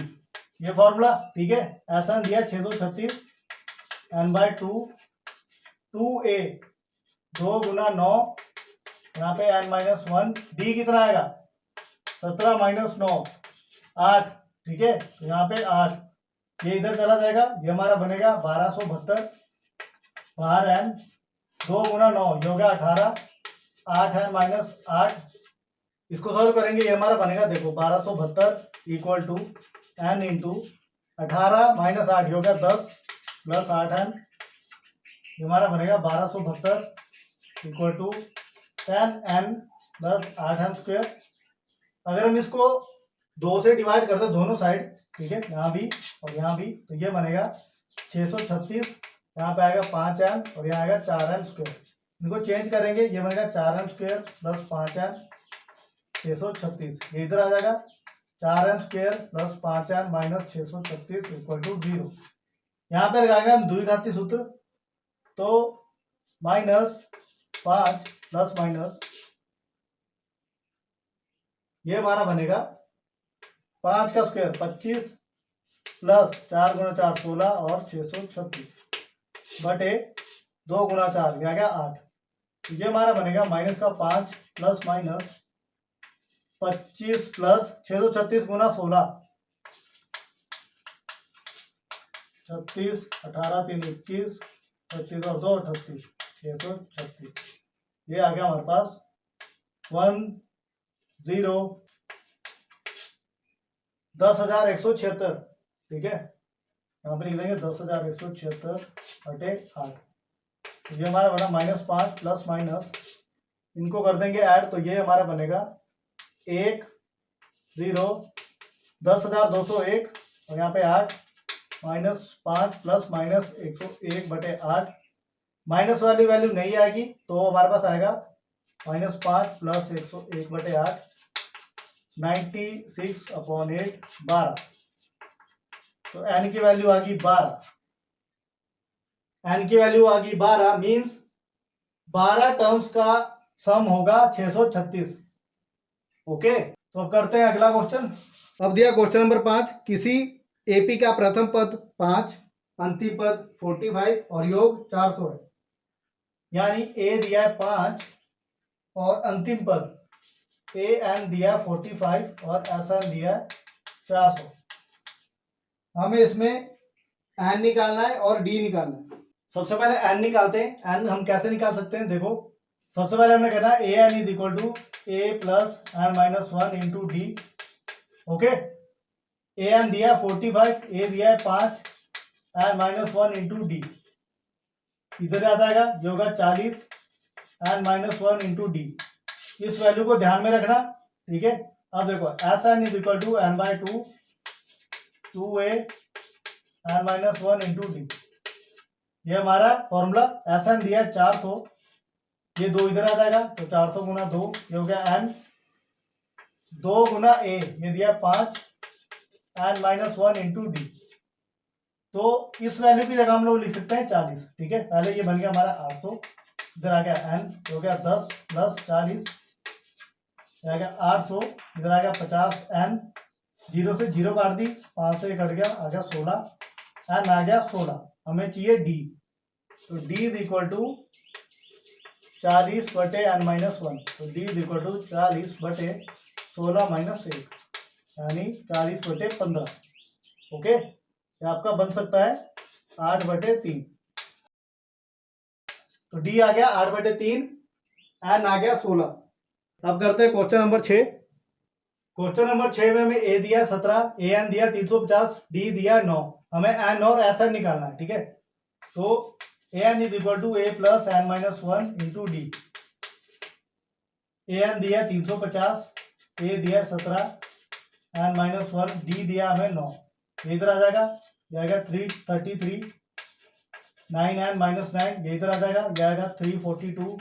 ये फॉर्मूला, ठीक है। एस एन दिया 636, एन बाय 2 2a 2 गुना 9, यहाँ पे n माइनस 1, डी कितना आएगा 17 माइनस 9 8, ठीक है। तो यहाँ पे 8, ये इधर चला जाएगा, ये हमारा बनेगा 1272 बाहर n 2 गुना 9 ये हो गया 18, 8 n माइनस 8, इसको सॉल्व करेंगे, ये हमारा बनेगा देखो 1272 equal to N into 18 minus 8 हो गया 10 प्लस 8n, ये हमारा बनेगा 1272 equal to 10n plus 8n square. अगर हम इसको 2 से डिवाइड करते हैं दोनों साइड, ठीक है, यहाँ भी और यहाँ भी, तो ये बनेगा 636, यहाँ पे आएगा 5n और यहाँ आएगा 4n स्क्वेयर। इनको चेंज करेंगे, ये बनेगा 4n स्क्वेयर प्लस 5n 636, ये इधर आ जाएगा 4n square plus 5n minus 636 equal to 0। यहाँ पे लगाएंगे हम द्विघाती सूत्र, तो -5 प्लस माइनस ये हमारा बनेगा 5 का स्क्वायर 25 प्लस 4 गुना 4 16 और 636 बटे 2 गुना 4 क्या गया 8। तो ये हमारा बनेगा माइनस का 5 प्लस माइनस 25 प्लस 636 गुना 16 36 18 3 21 36 और 2 38 636, ये आ गया हमारे पास 10,176, ठीक है, यहाँ पे लिख देंगे 10,176 बटे 8। तो ये हमारा बना -5 प्लस माइनस, इनको कर देंगे ऐड, तो ये हमारा बनेगा 10,201 और यहाँ पे 8 -5 प्लस माइनस 101 बटे 8, माइनस वाली वैल्यू नहीं आएगी तो हमारे पास आएगा -5 प्लस 101 बटे 8 96/8 12। तो एन की वैल्यू आ गई 12, एन की वैल्यू आ गई 12 मीन्स 12 टर्म्स का सम होगा 636। ओके, तो अब करते हैं अगला क्वेश्चन। अब दिया क्वेश्चन नंबर 5, किसी एपी का प्रथम पद 5, अंतिम पद 45 और योग 400 है। यानी ए दिया है 5 और अंतिम पद ए एन दिया 45 और एस एन दिया 400। हमें इसमें एन निकालना है और डी निकालना है। सबसे पहले एन निकालते हैं। एन हम कैसे निकाल सकते हैं, देखो सबसे पहले हमने करना है A N is equal to A plus N minus 1 into D. Okay, A N दिया 45, ए दिया है 5, एन माइनस 1 इंटू डी, इधर आ जाएगा जो होगा 40 एन माइनस 1 इंटू डी। इस वैल्यू को ध्यान में रखना, ठीक है। अब देखो S N is equal to N by 2 2a N minus 1 into D, ये हमारा फॉर्मूला। एस एन दिया 400, ये 2 इधर आ जाएगा तो 400 गुना 2, ये हो गया एन। 2 गुना ए, ये दिया 5 एन माइनस 1 इंटू डी, तो इस वैल्यू की जगह हम लोग लिख सकते हैं 40, ठीक है। पहले ये बन गया हमारा 800, इधर आ गया एन, हो गया 10 प्लस 40, आ गया 800, इधर आ गया 50 एन, 0 से 0 काट दी, 5 से कट गया, आ गया 16 एन, आ गया 16। हमें चाहिए डी, तो डी इज इक्वल टू 40 बटे एन माइनस 1, तो डी इज इक्वल टू 40 बटे 16 माइनस 1 यानी 40 बटे 15। ओके, ये आपका बन सकता है 8 बटे 3। तो डी आ गया 8 बटे 3, एन आ गया 16। अब करते हैं क्वेश्चन नंबर 6। क्वेश्चन नंबर 6 में हमें ए दिया 17, ए एन दिया 350, डी दिया 9। हमें एन और एस एन निकालना है, ठीक है। तो A N is equal to A plus N minus 1 into D. A N दिया 350, ए दिया 17 एन माइनस 1, डी दिया हमें 9, इधर आ जाएगा, जाएगा 333 9 एन माइनस 9, ये इधर आ जाएगा, जाएगा 342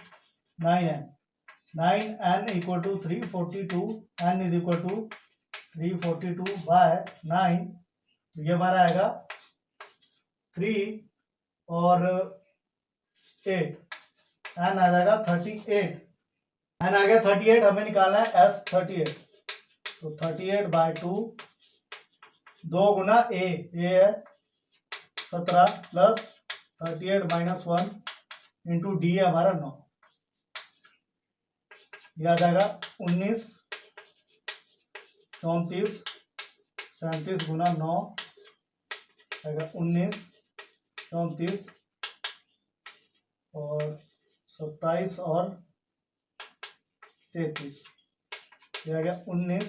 9 N, 9 N equal to 342, N is equal to 342 by 9, तो ये हमारा आएगा 3 और 8, एन आ जाएगा 38, एन आ गया 38। हमें निकालना है एस 38, तो 38 बाय 2, 2 गुना ए है 17 प्लस 38 माइनस 1 इंटू डी है हमारा 9, यह आ जाएगा 19 34 37 गुना 9 आएगा 19 34 और 27 और 33, यह आ गया 19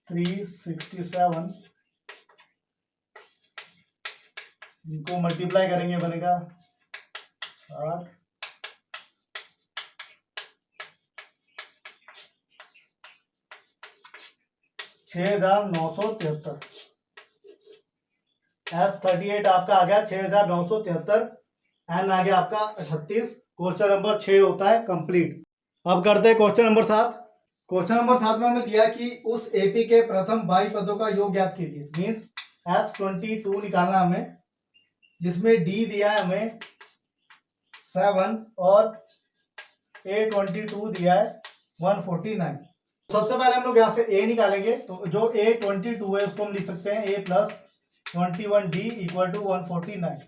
367, इनको मल्टीप्लाई करेंगे बनेगा 60, 6,973। S38 आपका आ गया 6,973, एन आ गया आपका 38। क्वेश्चन नंबर 6 होता है कंप्लीट। अब करते हैं क्वेश्चन नंबर 7। क्वेश्चन नंबर 7 में हमें दिया कि उस एपी के प्रथम 22 पदों का योग ज्ञात कीजिए। मीन्स S22 निकालना हमें, जिसमें डी दिया है हमें 7 और A22 दिया है 149। सबसे पहले हम लोग यहाँ से A निकालेंगे, तो जो A22 है उसको हम लिख सकते हैं A plus 21D equal to 149।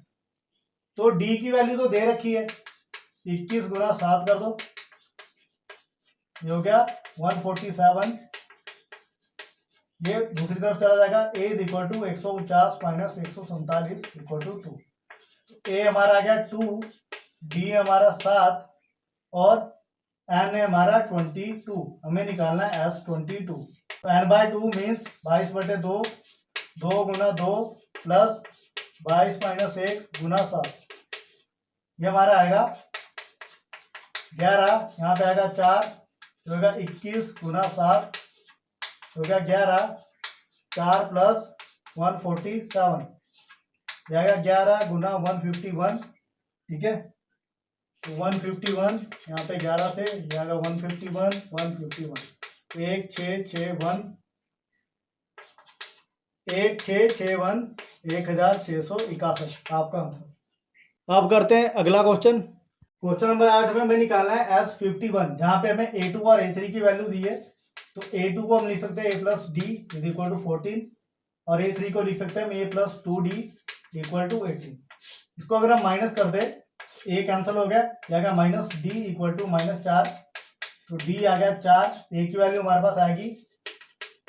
तो D की वैल्यू तो दे रखी है, 21 गुना 7 कर दो, ये हो गया 147। ये दूसरी तरफ चला जाएगा, A is equal to 149 minus 147 equal to 2। A हमारा आ गया 2, D हमारा 7 और n है हमारा 22। हमें निकालना है S22। तो n/2 मीन्स 22/2, 2 गुना 2 प्लस 22 माइनस 1 गुना 7, ये हमारा आएगा 11। यहाँ पे आएगा 4, तो होगा 21 गुना 7, हो गया 11। 4 प्लस 147, जाएगा 11 गुना 151, ठीक है। तो 151 यहाँ पे 11 से जाएगा 151, 151, 1661, 1661, 1661 आपका आंसर। अब करते हैं अगला क्वेश्चन। क्वेश्चन नंबर 8 में हमें निकालना है S51, जहां पे हमें A2 और A3 की वैल्यू दी है। तो A2 को हम लिख सकते हैं A plus D is equal to 14 और A3 को लिख सकते हैं हम A plus 2D equal to 18। इसको अगर हम माइनस कर दे, A कैंसिल हो गया, जाएगा माइनस डी इक्वल टू -4। तो D आ गया 4, A की वैल्यू हमारे पास आएगी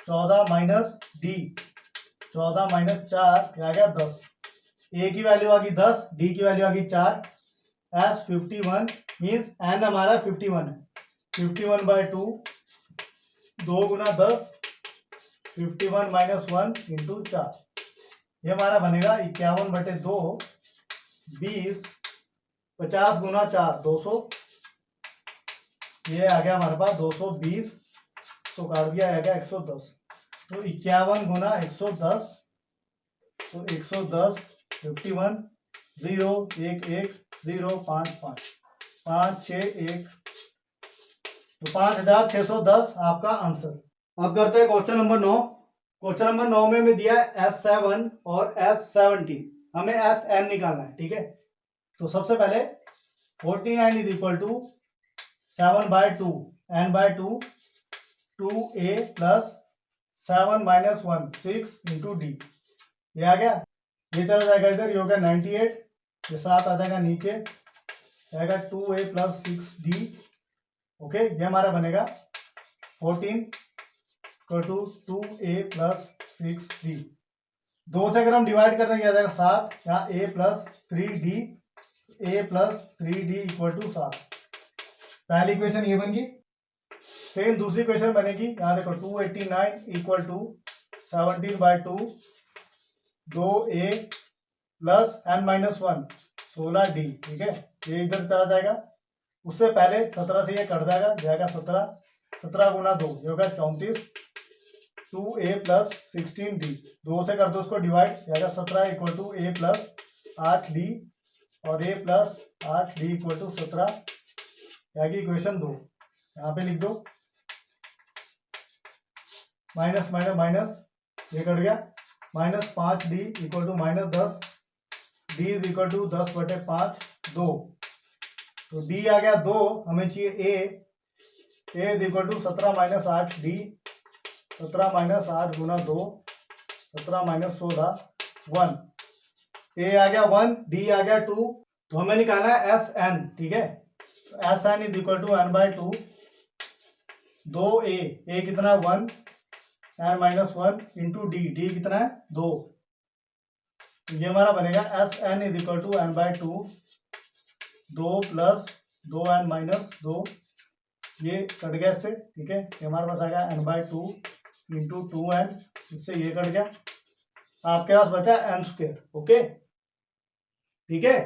14 माइनस डी, 14 माइनस 4 आ गया 10। A की वैल्यू आ गई 10, D की वैल्यू आ गई 4। S51 मीन्स n हमारा 51 है, 51/2, 2 गुना 10, 51 माइनस 1 इंटू 4, ये हमारा बनेगा 51/2, 20, 50 गुना 4 200, ये आ गया हमारे पास 220, तो काट दिया आ गया 110। तो 51 गुना 110, तो 110, 51, 0 1 1 0 5 5 5 6 1, तो 5610 आपका आंसर। अब करते हैं क्वेश्चन नंबर 9। क्वेश्चन नंबर 9 में हमें दिया है S7 और S17, हमें SN निकालना है, ठीक है। तो सबसे पहले 49 is equal to 7/2, n/2, 2A plus 7 minus 1 6 into D, ये आ गया। ये चला जाएगा इधर, ये हो गया 98, ये 7 आ जाएगा नीचे, जाएगा 2A प्लस 6D। ओके, ये हमारा बनेगा 14 equal to 2A plus 6D। 2 से अगर हम डिवाइड कर देंगे आ जाएगा 7, यहाँ A plus 3D, A plus 3D equal to 7। पहली इक्वेशन ये बन गई। सेम दूसरी इक्वेशन बनेगी, यहाँ देखो 289 equal to 17/2, 2A plus n-1 16D, ठीक है। ये इधर चला जाएगा, उससे पहले 17 से ये कट जाएगा, जाएगा 17, 17 गुना 2 ये होगा 34, 2A प्लस 16D, 2 से कर दो उसको डिवाइड, जाएगा 17 equal to A plus 8D और A plus 8D equal to 17, जाएगी इक्वेशन 2। यहाँ पे लिख दो, माइनस माइनस माइनस, ये कट गया, -5D equal to -10, D is equal to 10/5 2, तो D आ गया 2, हमें चाहिए A is equal to 17 minus 8D, 17 minus 8 गुना 2, 17 माइनस 16 1, A आ गया 1, D आ गया 2, तो हमें निकालना है SN, ठीक है। SN is equal to n/2, 2A, A कितना 1, n-1 इंटू D, D कितना है 2, ये हमारा बनेगा SN is equal to n/2, 2 plus 2n minus 2, ये कट गया इससे, ठीक है। ये हमारे पास आएगा n/2 इंटू 2n, इससे ये कट गया, आपके पास बचा n स्क्वेयर। ओके ठीक है,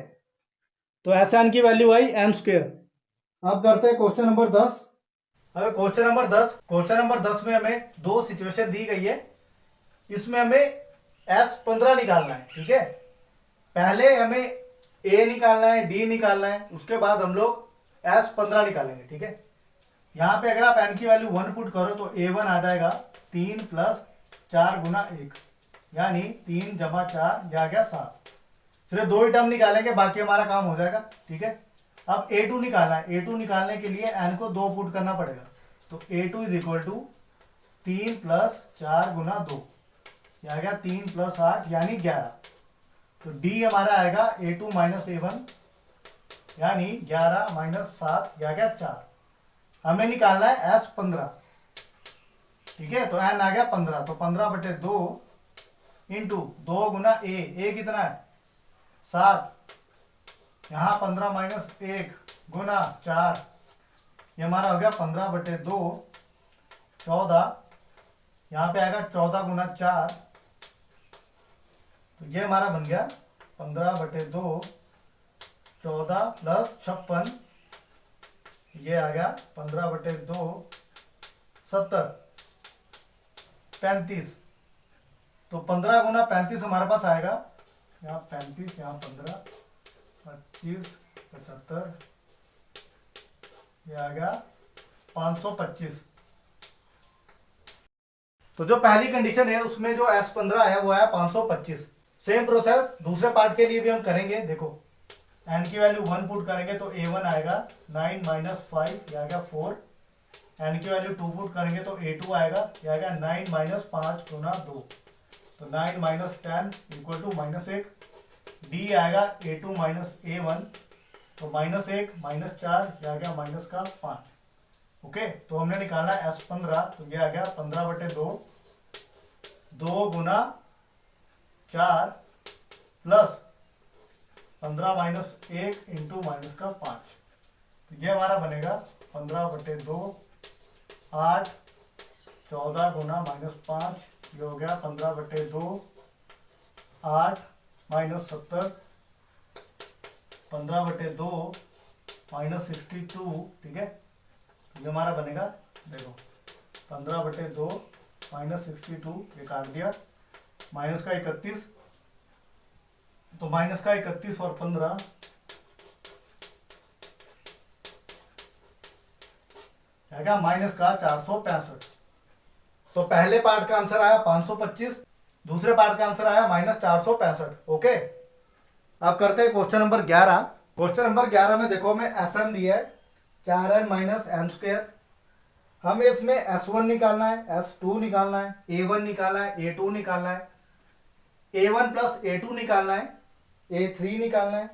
तो एस एन की वैल्यू आई n स्क्वेयर। अब करते हैं क्वेश्चन नंबर 10। अब क्वेश्चन नंबर 10 में हमें दो सिचुएशन दी गई है, इसमें हमें S15 निकालना है। ठीक है, पहले हमें A निकालना है, D निकालना है, उसके बाद हम लोग S15 निकालेंगे। ठीक है, यहाँ पे अगर आप n की वैल्यू 1 पुट करो तो A1 आ जाएगा 3 प्लस 4 गुना 1, यानी 3 जमा 4, यह आ गया 7। सिर्फ दो ही टर्म निकालेंगे, बाकी हमारा काम हो जाएगा। ठीक है, अब A2 निकालना है। A2 निकालने के लिए n को 2 पुट करना पड़ेगा, तो A2 is equal to 3 plus 4 गुना 2, यह आ गया 3 प्लस 8 यानी 11। तो D हमारा आएगा A2 माइनस A1, यानी 11 माइनस 7, यह आ गया 4। हमें निकालना है S15। ठीक है, तो n आ गया 15, तो 15/2 इंटू 2 गुना A कितना है 7, यहाँ 15 माइनस 1 गुना 4, ये हमारा हो गया 15/2 14, यहाँ पे आएगा 14 गुना 4, तो ये हमारा बन गया 15/2 14 प्लस 56, ये आ गया 15/2 70 35। तो 15 गुना 35 हमारे पास आएगा, यहाँ 35, यहाँ 15, 25 75, ये आ गया 525। तो जो पहली कंडीशन है उसमें जो S15 है वो है 525। सेम प्रोसेस दूसरे पार्ट के लिए भी हम करेंगे। देखो n की वैल्यू 1 पुट करेंगे तो A1 आएगा 9 माइनस 5, यह आ गया 4। n की वैल्यू 2 पुट करेंगे तो A2 आएगा, यह आ गया 9 माइनस 5 गुना 2, तो 9 minus 10 equal to minus 1। D आएगा A2 माइनस A1, तो माइनस 1 माइनस 4, यह आ गया माइनस का 5। ओके, तो हमने निकाला S15, तो यह आ गया 15/2 2 गुना 4 प्लस 15 माइनस 1 इंटू माइनस का 5, तो ये हमारा बनेगा 15/2 8 14 गुना माइनस 5, ये हो गया 15/2 8 माइनस 70, 15/2 माइनस 62। ठीक है, ये हमारा बनेगा, देखो 15/2 माइनस 62, ये काट दिया, माइनस का 31, तो माइनस का 31 और 15 आएगा माइनस का 465। तो पहले पार्ट का आंसर आया 525, दूसरे पार्ट का आंसर आया माइनस 465। ओके, अब करते हैं क्वेश्चन नंबर 11। क्वेश्चन नंबर 11 में देखो हमें Sn दिया है 4n माइनस n स्क्वेयर। हमें इसमें S1 निकालना है, S2 निकालना है, A1 निकालना है, A2 निकालना है, A1 प्लस A2 निकालना है, A3 निकालना है,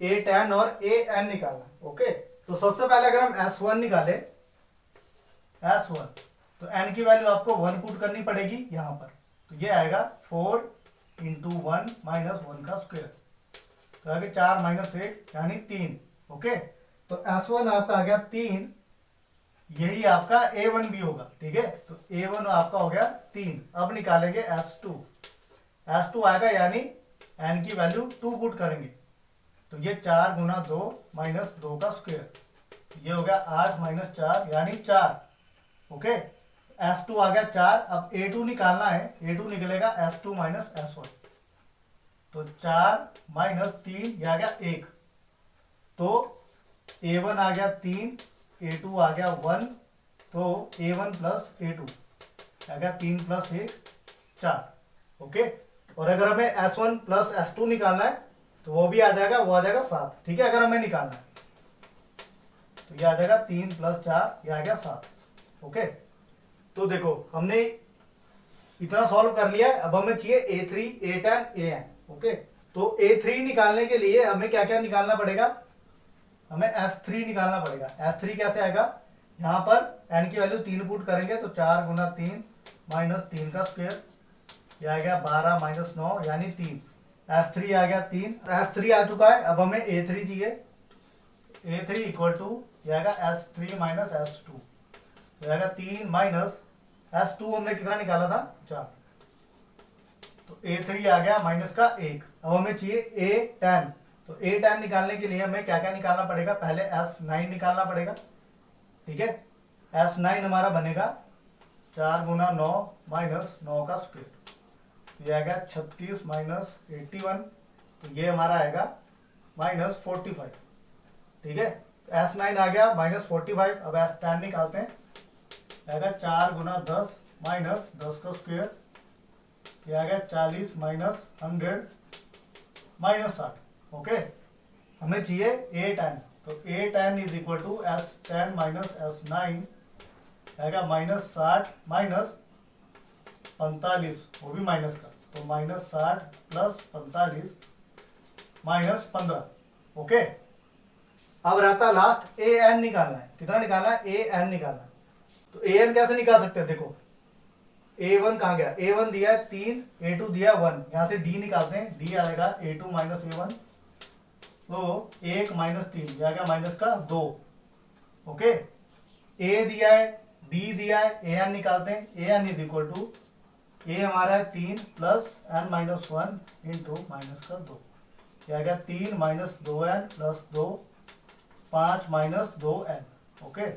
A10 और AN निकालना है। ओके, तो सबसे पहले अगर हम S1 निकाले, S1, तो n की वैल्यू आपको 1 पुट करनी पड़ेगी यहाँ पर, तो ये आएगा 4 इंटू 1 माइनस 1 का स्क्वायर, तो आगे 4 माइनस 1 यानी 3। ओके, तो S1 आपका आ गया 3, यही आपका A1 भी होगा। ठीक है, तो A1 आपका हो गया 3। अब निकालेंगे S2, S2 आएगा यानी n की वैल्यू 2 पुट करेंगे, तो ये 4 गुना 2 माइनस 2 का स्क्वायर, ये हो गया 8 माइनस 4 यानी 4। ओके, S2 आ गया 4। अब A2 निकालना है, A2 निकलेगा S2 माइनस S1, तो 4 माइनस 3, यह आ गया 1, तो A1 आ गया 3, A2 आ गया 1, तो A1 प्लस A2 आ गया 3 प्लस 1 4। ओके, और अगर हमें S1 प्लस S2 निकालना है तो वो भी आ जाएगा, वो आ जाएगा 7। ठीक है, अगर हमें निकालना है तो ये आ जाएगा 3 प्लस 4, ये आ गया 7। ओके, तो देखो हमने इतना सॉल्व कर लिया है। अब हमें चाहिए A3, A10, AN। ओके, तो A3 निकालने के लिए हमें क्या क्या निकालना पड़ेगा, हमें S3 निकालना पड़ेगा। S3 कैसे आएगा, यहाँ पर n की वैल्यू 3 पुट करेंगे तो 4 गुना 3 माइनस 3 का स्क्वायर, ये आ गया 12 माइनस 9 यानी 3। S3 आ गया 3, S3 आ चुका है। अब हमें A3 चाहिए, A3 इक्वल टू ये आएगा S3 माइनस S2, तो आएगा 3 माइनस S2 हमने कितना निकाला था 4, तो A3 आ गया माइनस का 1। अब हमें चाहिए A10, तो A10 निकालने के लिए हमें क्या क्या निकालना पड़ेगा, पहले S9 निकालना पड़ेगा। ठीक है, S9 हमारा बनेगा 4 गुना 9 माइनस 9 का स्क्वायर, ये आएगा 36 माइनस 81, तो ये हमारा आएगा माइनस 45। ठीक है, S9 आ गया माइनस 45। अब S10 निकालते हैं, आएगा 4 गुना 10 माइनस 10 का स्क्वायर, ये आ गया 40 माइनस 100 माइनस 60। ओके, हमें चाहिए A10, तो A10 is equal to S10 minus S9, आएगा माइनस 60 माइनस 45, वो भी माइनस का, तो माइनस 60 प्लस 45 माइनस 15। ओके, अब रहता लास्ट AN निकालना है। कितना निकालना है, AN निकालना है। तो AN कैसे निकाल सकते हैं, देखो A1 कहाँ गया, A1 दिया है 3, A2 दिया 1, यहां से D निकालते हैं, D आएगा A2 माइनस A1, तो 1 माइनस 3, यह आ गया माइनस का 2। ओके, A दिया है, D दिया है, AN निकालते हैं, AN is equal to A हमारा है 3 plus n minus 1 into minus का 2, यह आ गया 3 minus 2n plus 2, 5 minus 2n। Okay,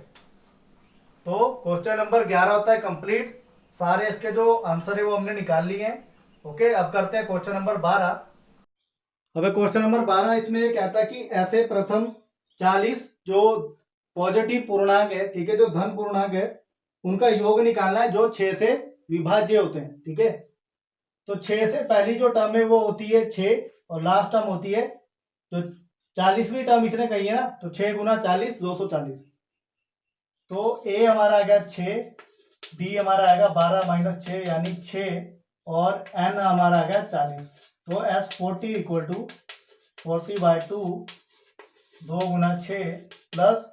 तो क्वेश्चन नंबर 11 होता है कंप्लीट। सारे इसके जो आंसर है वो हमने निकाल लिए हैं। ओके, अब करते हैं क्वेश्चन नंबर 12। अब क्वेश्चन नंबर 12 इसमें ये कहता है कि ऐसे प्रथम 40 जो पॉजिटिव पूर्णांक है, ठीक है, जो धन पूर्णांक है, उनका योग निकालना है जो 6 से विभाज्य होते हैं। ठीक है, तो 6 से पहली जो टर्म है वो होती है 6, और लास्ट टर्म होती है जो 40वीं टर्म इसने कही है ना, तो 6 गुना 40 240। तो A हमारा आ गया 6, B हमारा आएगा 12 माइनस 6 यानी 6, और N हमारा आ गया 40। तो S40 इक्वल टू 40/2, 2 गुना 6 प्लस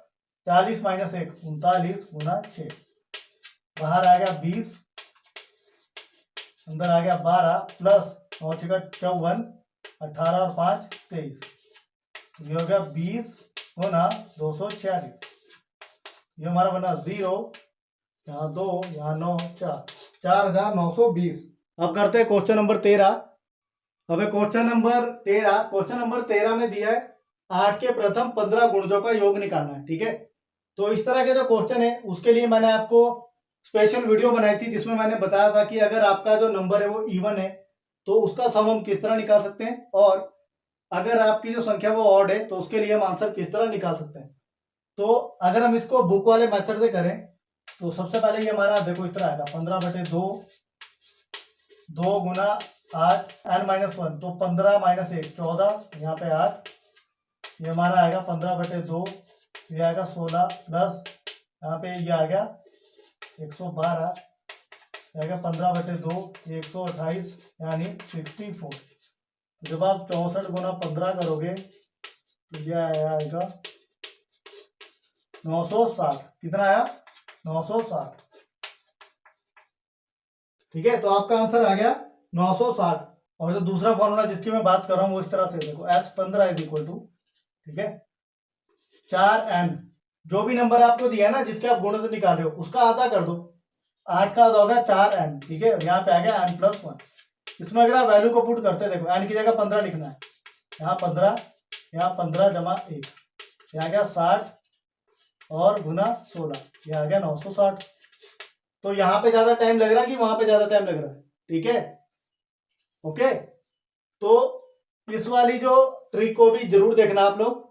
40 माइनस 1 39 गुना 6, बाहर आ गया 20, अंदर आ गया 12 प्लस 9 6 54, 18 और 5 23, ये हो गया 20 गुना 246, ये हमारा बना 0, यहाँ 2, यहाँ 9, 4, 4920। अब करते हैं क्वेश्चन नंबर 13। अब क्वेश्चन नंबर 13 में दिया है 8 के प्रथम 15 गुणजों का योग निकालना है। ठीक है, तो इस तरह के जो क्वेश्चन है उसके लिए मैंने आपको स्पेशल वीडियो बनाई थी जिसमें मैंने बताया था कि अगर आपका जो नंबर है वो इवन है तो उसका सम हम किस तरह निकाल सकते हैं, और अगर आपकी जो संख्या वो ऑड है तो उसके लिए हम आंसर किस तरह निकाल सकते हैं। तो अगर हम इसको बुक वाले मेथड से करें तो सबसे पहले ये हमारा देखो इस तरह आएगा 15/2, 2 गुना 8 n-1, तो 15 माइनस 1 14, यहाँ पे 8, ये हमारा आएगा 15/2, ये आएगा 16 प्लस यहाँ पे ये आ गया 112, आएगा 15/2 128 यानी 64। जब आप 64 गुना 15 करोगे तो ये आएगा 960। कितना आया, 960। ठीक है, तो आपका आंसर आ गया 960। और जो दूसरा फॉर्मूला जिसकी मैं बात कर रहा हूं वो इस तरह से देखो, S15 इज इक्वल टू, ठीक है, 4n, जो भी नंबर आपको दिया है ना जिसके आप गुण से निकाल रहे हो उसका आधा कर दो, 8 का आधा होगा 4n। ठीक है, यहाँ पे आ गया n+1। इसमें अगर आप वैल्यू को पुट करते देखो, n की जगह 15 लिखना है, यहाँ 15, यहाँ 15 जमा 1, यहाँ गया 60 और गुना 16, यह आ गया 960। तो यहाँ पे ज्यादा टाइम लग रहा है कि वहां पे ज्यादा टाइम लग रहा है। ठीक है, ओके, तो इस वाली जो ट्रिक को भी जरूर देखना आप लोग।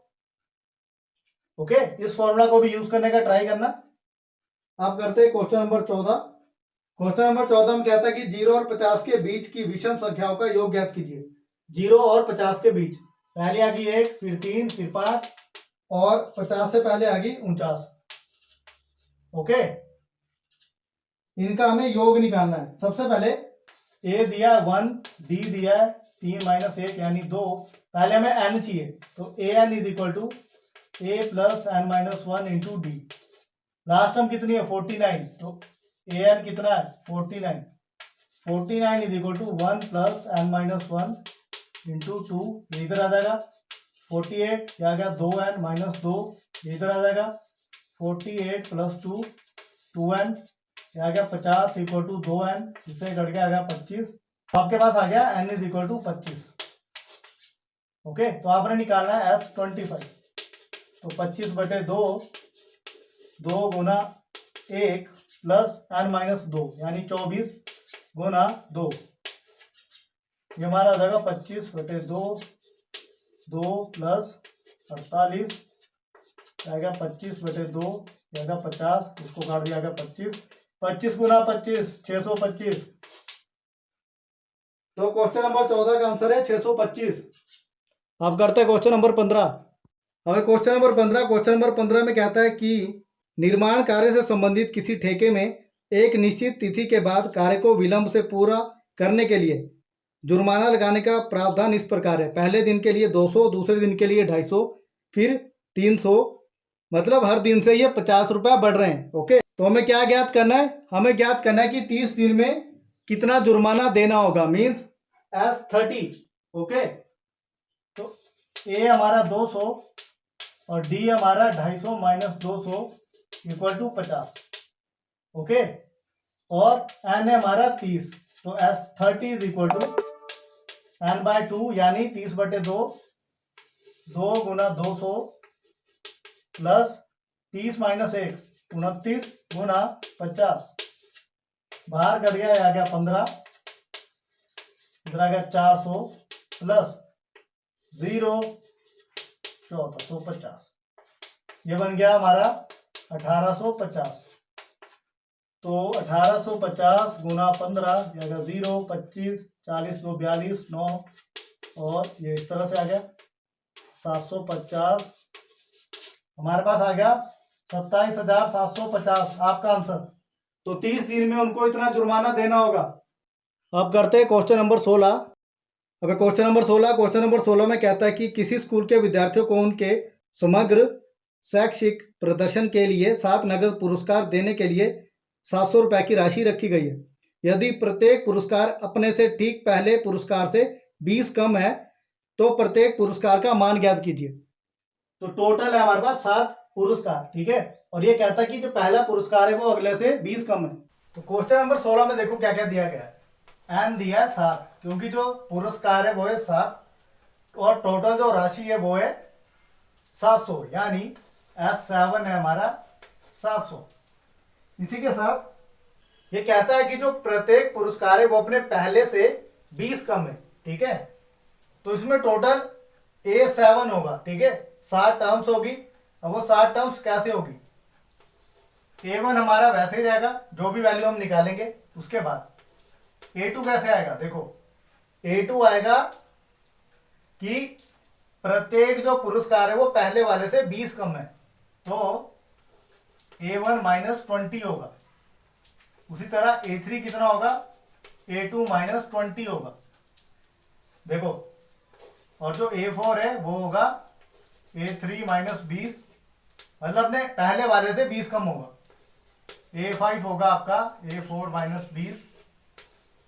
ओके, इस फॉर्मूला को भी यूज करने का ट्राई करना। आप करते हैं क्वेश्चन नंबर 14। क्वेश्चन नंबर 14 में कहता है कि 0 और 50 के बीच की विषम संख्याओं का योग ज्ञात कीजिए। 0 और 50 के बीच, पहले आ गई 1, फिर 3, फिर 5, और 50 से पहले आ गई 49। ओके, इनका हमें योग निकालना है। सबसे पहले A दिया 1, D दिया 3 माइनस 1 यानी 2, पहले हमें n चाहिए, तो an is equal to a plus n-1 into D. Last term कितनी है 49, तो an कितना है 49, 49 is equal to 1 plus n-1 into 2, इधर आ जाएगा 48, क्या आ गया 2n-2, इधर आ जाएगा 48 प्लस 2 2n, ये आ गया 50 इक्वल टू 2n, इससे कट गया आ गया 25। तो आपके पास आ गया n is equal to 25। Okay, तो आपने निकालना है S25। तो 25/2, 2 गुना 1 प्लस n-2 यानी 24 गुना 2। ये हमारा हो जाएगा 25/2, 2 प्लस 48 आएगा 25/2, आएगा 50, इसको काट दिया गया 25। 25 गुना 25 625। तो क्वेश्चन नंबर 14 का आंसर है 625। अब करते हैं क्वेश्चन नंबर 15। अब क्वेश्चन नंबर 15 में कहता है कि निर्माण कार्य से संबंधित किसी ठेके में एक निश्चित तिथि के बाद कार्य को विलंब से पूरा करने के लिए जुर्माना लगाने का प्रावधान इस प्रकार है। पहले दिन के लिए 200, दूसरे दिन के लिए 250, फिर 300, मतलब हर दिन से ये 50 रुपया बढ़ रहे हैं। ओके, तो हमें क्या ज्ञात करना है? हमें ज्ञात करना है कि 30 दिन में कितना जुर्माना देना होगा, मीन्स S30। ओके, तो ए हमारा 200 और डी हमारा 250 माइनस 200 इक्वल टू 50। ओके, और एन है हमारा 30। तो S30 is equal to n/2 यानी 30/2, 2 गुना 200 प्लस 30 माइनस 1 29 गुना 50। बाहर कट गया, आ गया 15, इधर आ गया 400 प्लस 0 1450। ये बन गया हमारा 1850। तो 1850 गुना 15 जाएगा 0 25 40 2 42 9, और ये इस तरह से आ गया 750। हमारे पास आ गया 27,750 आपका आंसर। तो 30 दिन में उनको इतना जुर्माना देना होगा। अब करते हैं क्वेश्चन नंबर 16। अब क्वेश्चन नंबर 16 में कहता है कि किसी स्कूल के विद्यार्थियों को उनके समग्र शैक्षिक प्रदर्शन के लिए 7 नगद पुरस्कार देने के लिए 700 रुपये की राशि रखी गई है। यदि प्रत्येक पुरस्कार अपने से ठीक पहले पुरस्कार से 20 कम है तो प्रत्येक पुरस्कार का मान ज्ञात कीजिए। तो टोटल है हमारे पास 7 पुरस्कार, ठीक है, और ये कहता है कि जो पहला पुरस्कार है वो अगले से 20 कम है। तो क्वेश्चन नंबर 16 में देखो क्या क्या दिया गया है। एन दिया है 7, क्योंकि जो पुरस्कार है वो है 7 और टोटल जो राशि है वो है 700, यानी S7 है हमारा 700। इसी के साथ ये कहता है कि जो प्रत्येक पुरस्कार है वो अपने पहले से 20 कम है, ठीक है। तो इसमें टोटल A7 होगा, ठीक है, 60 टर्म्स होगी। अब वो 60 टर्म्स कैसे होगी? A1 हमारा वैसे ही रहेगा, जो भी वैल्यू हम निकालेंगे। उसके बाद A2 कैसे आएगा? देखो A2 आएगा कि प्रत्येक जो पुरस्कार है वो पहले वाले से 20 कम है, तो A1 माइनस 20 होगा। उसी तरह A3 कितना होगा? A2 माइनस 20 होगा। देखो, और जो A4 है वो होगा A3 माइनस 20, मतलब अपने पहले वाले से 20 कम होगा। A5 होगा आपका A4 माइनस 20,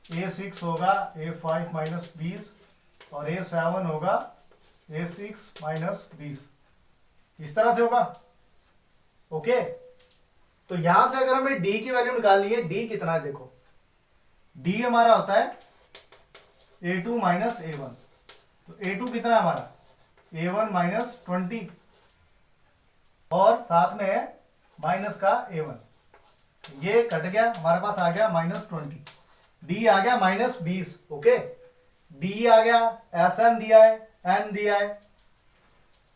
A6 होगा A5 माइनस 20, और A7 होगा A6 माइनस 20। इस तरह से होगा। ओके, तो यहां से अगर हमें D की वैल्यू निकालनी है, D कितना है? देखो D हमारा होता है A2 माइनस A1। तो A2 कितना है हमारा? A1 माइनस 20, और साथ में है माइनस का A1। ये कट गया, हमारे पास आ गया माइनस 20। D आ गया माइनस 20। ओके, D आ गया, SN दिया है, N दिया है।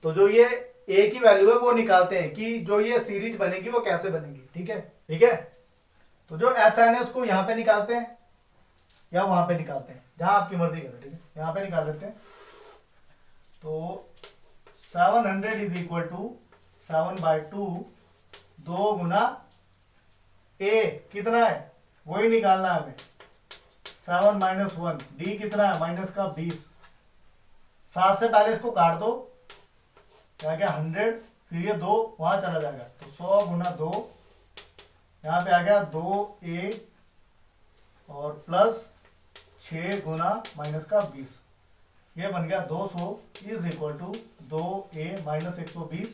तो जो ये A की वैल्यू है वो निकालते हैं कि जो ये सीरीज बनेगी वो कैसे बनेगी, ठीक है, ठीक है। तो जो SN है उसको यहाँ पे निकालते हैं या वहां पे निकालते हैं, जहां आपकी मर्जी करो, ठीक है, यहाँ पे निकाल लेते हैं। तो 700 इज इक्वल टू 7/2, 2 गुना A कितना है वही निकालना है हमें, 7 माइनस 1। D कितना है? माइनस का 20। 7 से पहले इसको काट दो, क्या गया 100, फिर ये 2 वहां चला जाएगा, तो 100 गुना 2, यहाँ पे आ गया 2A, और प्लस 6 गुना माइनस का 20। ये बन गया 200 is equal to 2A minus 120।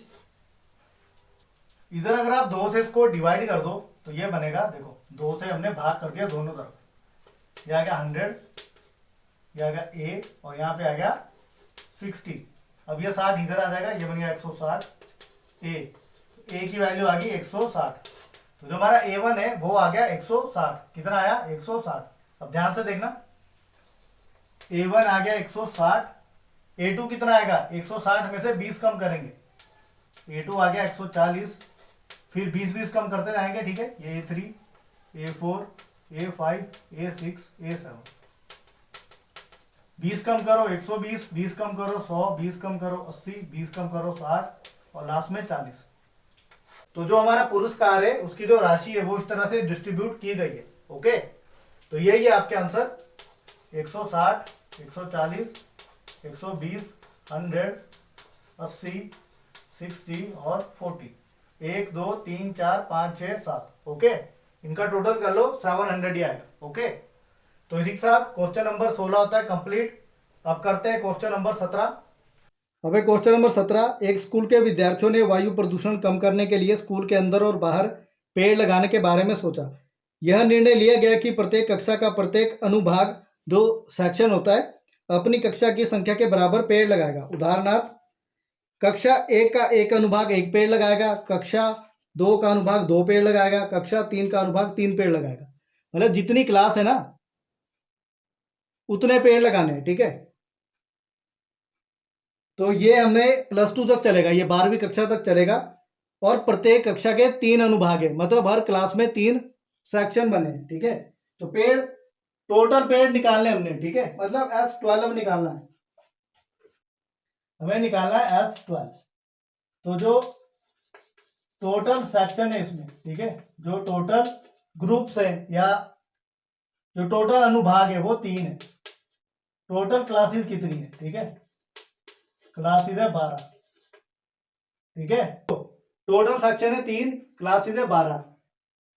इधर अगर आप 2 से इसको डिवाइड कर दो तो ये बनेगा, देखो 2 से हमने भाग कर दिया दोनों तरफ, ये आ गया 100, ये आ गया ए, और यहाँ पे आ गया 60। अब ये 60 इधर आ जाएगा, ये बन गया 160 ए की वैल्यू आ गई 160। तो जो हमारा A1 है वो आ गया 160। कितना आया? 160। अब ध्यान से देखना, A1 आ गया 160, A2 कितना आएगा? 160 में से 20 कम करेंगे, A2 आ गया 140, फिर 20 कम करते जाएंगे, ठीक है। ये A3, A4, A5, A6, A7, 20 कम करो 120, 20 कम करो 100, 20 कम करो 80, 20 कम करो 60, और लास्ट में 40। तो जो हमारा पुरस्कार है उसकी जो राशि है वो इस तरह से डिस्ट्रीब्यूट की गई है। ओके, तो यही है आपके आंसर, 160, 140, 120, 100, 80, 60 और 40। 1 2 3 4 5 6 7। ओके, इनका टोटल कर लो 700 ही आएगा। ओके, तो इसी के साथ क्वेश्चन नंबर 16 होता है कंप्लीट। अब करते हैं क्वेश्चन नंबर 17। अब क्वेश्चन नंबर 17, एक स्कूल के विद्यार्थियों ने वायु प्रदूषण कम करने के लिए स्कूल के अंदर और बाहर पेड़ लगाने के बारे में सोचा। यह निर्णय लिया गया कि प्रत्येक कक्षा का प्रत्येक अनुभाग 2 सेक्शन होता है, अपनी कक्षा की संख्या के बराबर पेड़ लगाएगा। उदाहरणार्थ, कक्षा 1 का एक अनुभाग 1 पेड़ लगाएगा, कक्षा 2 का अनुभाग 2 पेड़ लगाएगा, कक्षा 3 का अनुभाग 3 पेड़ लगाएगा। मतलब जितनी क्लास है ना उतने पेड़ लगाने हैं, ठीक है। तो ये हमें +2 तक चलेगा, ये 12वीं कक्षा तक चलेगा, और प्रत्येक कक्षा के 3 अनुभाग है, मतलब हर क्लास में 3 सेक्शन बने हैं, ठीक है। तो पेड़, टोटल पेड़ निकालने हमने, ठीक है, मतलब S12 निकालना है, हमें निकालना है S12। तो जो टोटल सेक्शन है इसमें, ठीक है, जो टोटल ग्रुप्स है या जो टोटल अनुभाग है वो 3 है। टोटल क्लासेस कितनी है? ठीक है, क्लासेस है 12, ठीक है। तो टोटल सेक्शन है 3, क्लासेस है 12।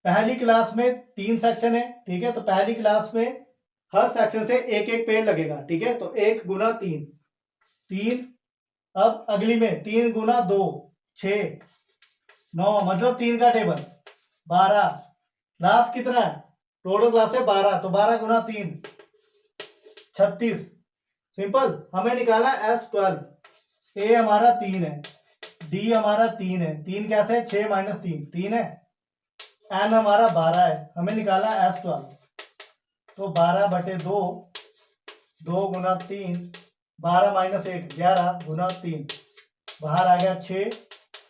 पहली क्लास में 3 सेक्शन है, ठीक है। तो पहली क्लास में हर सेक्शन से एक एक पेड़ लगेगा, ठीक है। तो 1 गुना 3, 3। अब अगली में 3 गुना 2, 6, 9, मतलब 3 का टेबल 12। लास्ट कितना है? टोटल क्लास है 12, तो 12 गुना 3, 36। सिंपल। हमें निकाला S12। ए हमारा 3 है, डी हमारा 3 है, 3 कैसे है? 6 - 3 3 है। एन हमारा 12 है, हमें निकाला S12। तो 12/2, 2 गुना 3, 12 - 1 11 गुना 3, बाहर आ गया 6,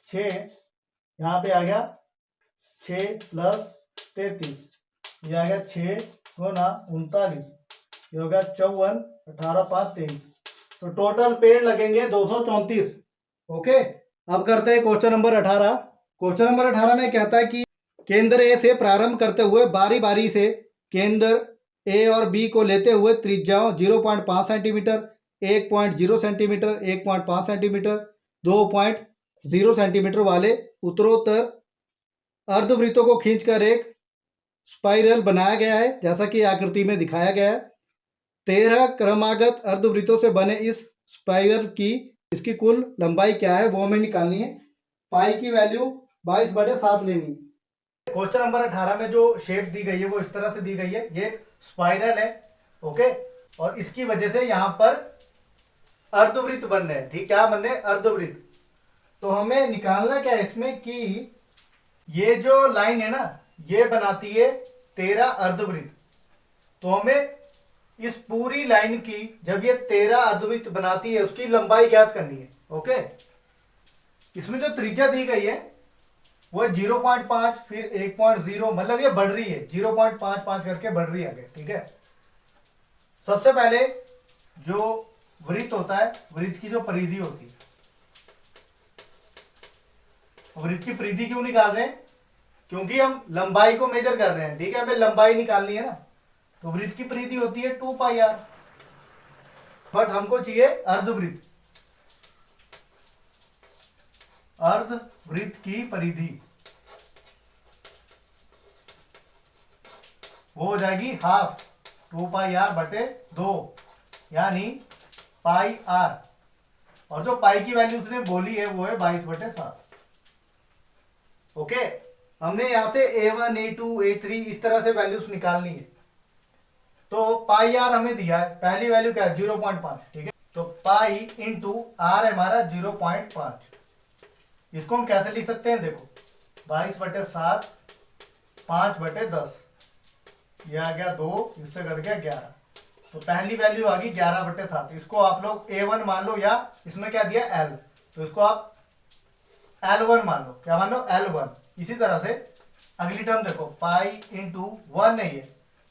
6 यहाँ पे आ गया 6 + 33, ये आ गया 6 गुना 39, ये हो गया 54, 18 5 23। तो टोटल पेड़ लगेंगे 234। ओके। अब करते हैं क्वेश्चन नंबर 18। क्वेश्चन नंबर 18 में कहता है कि केंद्र ए से प्रारंभ करते हुए बारी बारी से केंद्र ए और बी को लेते हुए त्रिज्याओं 0.5 सेंटीमीटर, 1.0 सेंटीमीटर, 1.5 सेंटीमीटर, 2.0 सेंटीमीटर वाले उत्तरोत्तर अर्धवृत्तों को खींचकर एक स्पाइरल बनाया गया है, जैसा कि आकृति में दिखाया गया है। 13 क्रमागत अर्धवृत्तों से बने इस स्पाइरल की इसकी कुल लंबाई क्या है वो हमें निकालनी है। पाई की वैल्यू 22/7 लेनी है। क्वेश्चन नंबर 18 में जो शेप दी गई है वो इस तरह से दी गई है, ये एक स्पाइरल है। ओके, और इसकी वजह से यहां पर अर्धवृत्त बन रहे हैं, ठीक, क्या बन रहे हैं? अर्धवृत्त। तो हमें निकालना क्या है इसमें कि ये जो लाइन है ना ये बनाती है 13 अर्धवृत्त। तो हमें इस पूरी लाइन की, जब ये 13 अर्धवृत्त बनाती है, उसकी लंबाई ज्ञात करनी है। ओके, इसमें जो त्रिज्या दी गई है वो है 0.5, फिर 1.0, मतलब ये बढ़ रही है, 0.55 करके बढ़ रही है आगे, ठीक है। सबसे पहले जो वृत्त होता है, वृत्त की जो परिधि होती है, वृत्त की परिधि क्यों निकाल रहे हैं? क्योंकि हम लंबाई को मेजर कर रहे हैं, ठीक है, हमें लंबाई निकालनी है ना। तो वृत्त की परिधि होती है 2πr, बट हमको चाहिए अर्धवृत्त। अर्धवृत्त की परिधि वो हो जाएगी हाफ 2πr/2, यानी πr, और जो पाई की वैल्यू उसने बोली है वो है 22/7। ओके, हमने यहाँ से A1 A2 A3 इस तरह से वैल्यूज निकालनी है। तो पाई आर हमें दिया है, पहली वैल्यू क्या है 0.5, ठीक है। तो पाई इंटू आर है हमारा 0.5। इसको हम कैसे लिख सकते हैं, देखो 22/7 5/10, ये आ गया 2, इससे कट गया 11। तो पहली वैल्यू आ गई 11/7। इसको आप लोग A1 मान लो, या इसमें क्या दिया L, तो इसको आप L1 मान लो। क्या मान लो L1। इसी तरह से अगली टर्म देखो, पाई इंटू 1 है ये,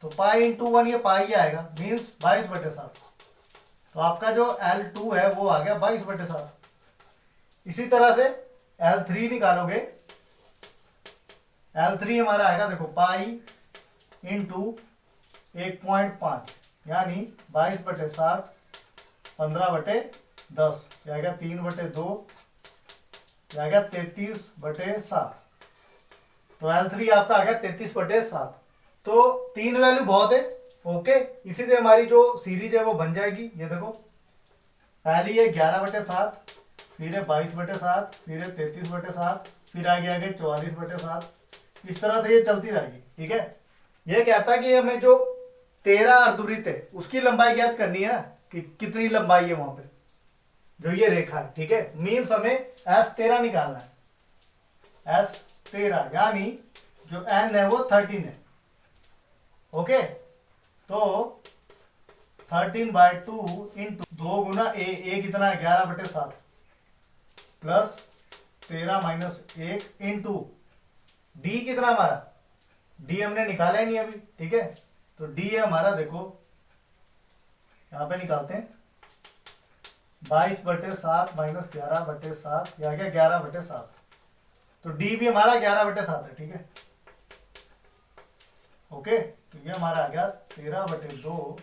तो पाई इंटू 1 ये पाई आएगा, मीन्स 22/7। तो आपका जो L2 है वो आ गया 22/7। इसी तरह से L3 निकालोगे, L3 हमारा आएगा देखो पाई इंटू 1.5 यानी 22/7 15/10, आएगा 3/2, आएगा 33/7। तो L3 आपका आ गया 33/7। तो 3 वैल्यू बहुत है, ओके। इसी से हमारी जो सीरीज है वो बन जाएगी। ये देखो पहली है 11/7, फिर है 22/7, फिर है 33/7, फिर आगे आगे 44/7। इस तरह से ये चलती जाएगी, ठीक है। ये कहता है कि हमें जो 13 अर्धवृत्त है उसकी लंबाई ज्ञात करनी है ना, कि कितनी लंबाई है वहां पे जो ये रेखा है, ठीक है। मीन्स हमें S13 निकालना है, S13 यानी जो N है वो 13 है, ओके। तो 13/2 इंटू 2 गुना ए कितना है 11/7 प्लस 13 माइनस 1 इंटू डी कितना हमारा, डी हमने निकाला ही नहीं अभी, ठीक है। तो डी है हमारा, देखो यहां पे निकालते हैं 22/7 माइनस 11/7, यह आ गया 11/7। तो डी भी हमारा 11/7 है, ठीक है, ओके। तो ये हमारा आ गया 13/2,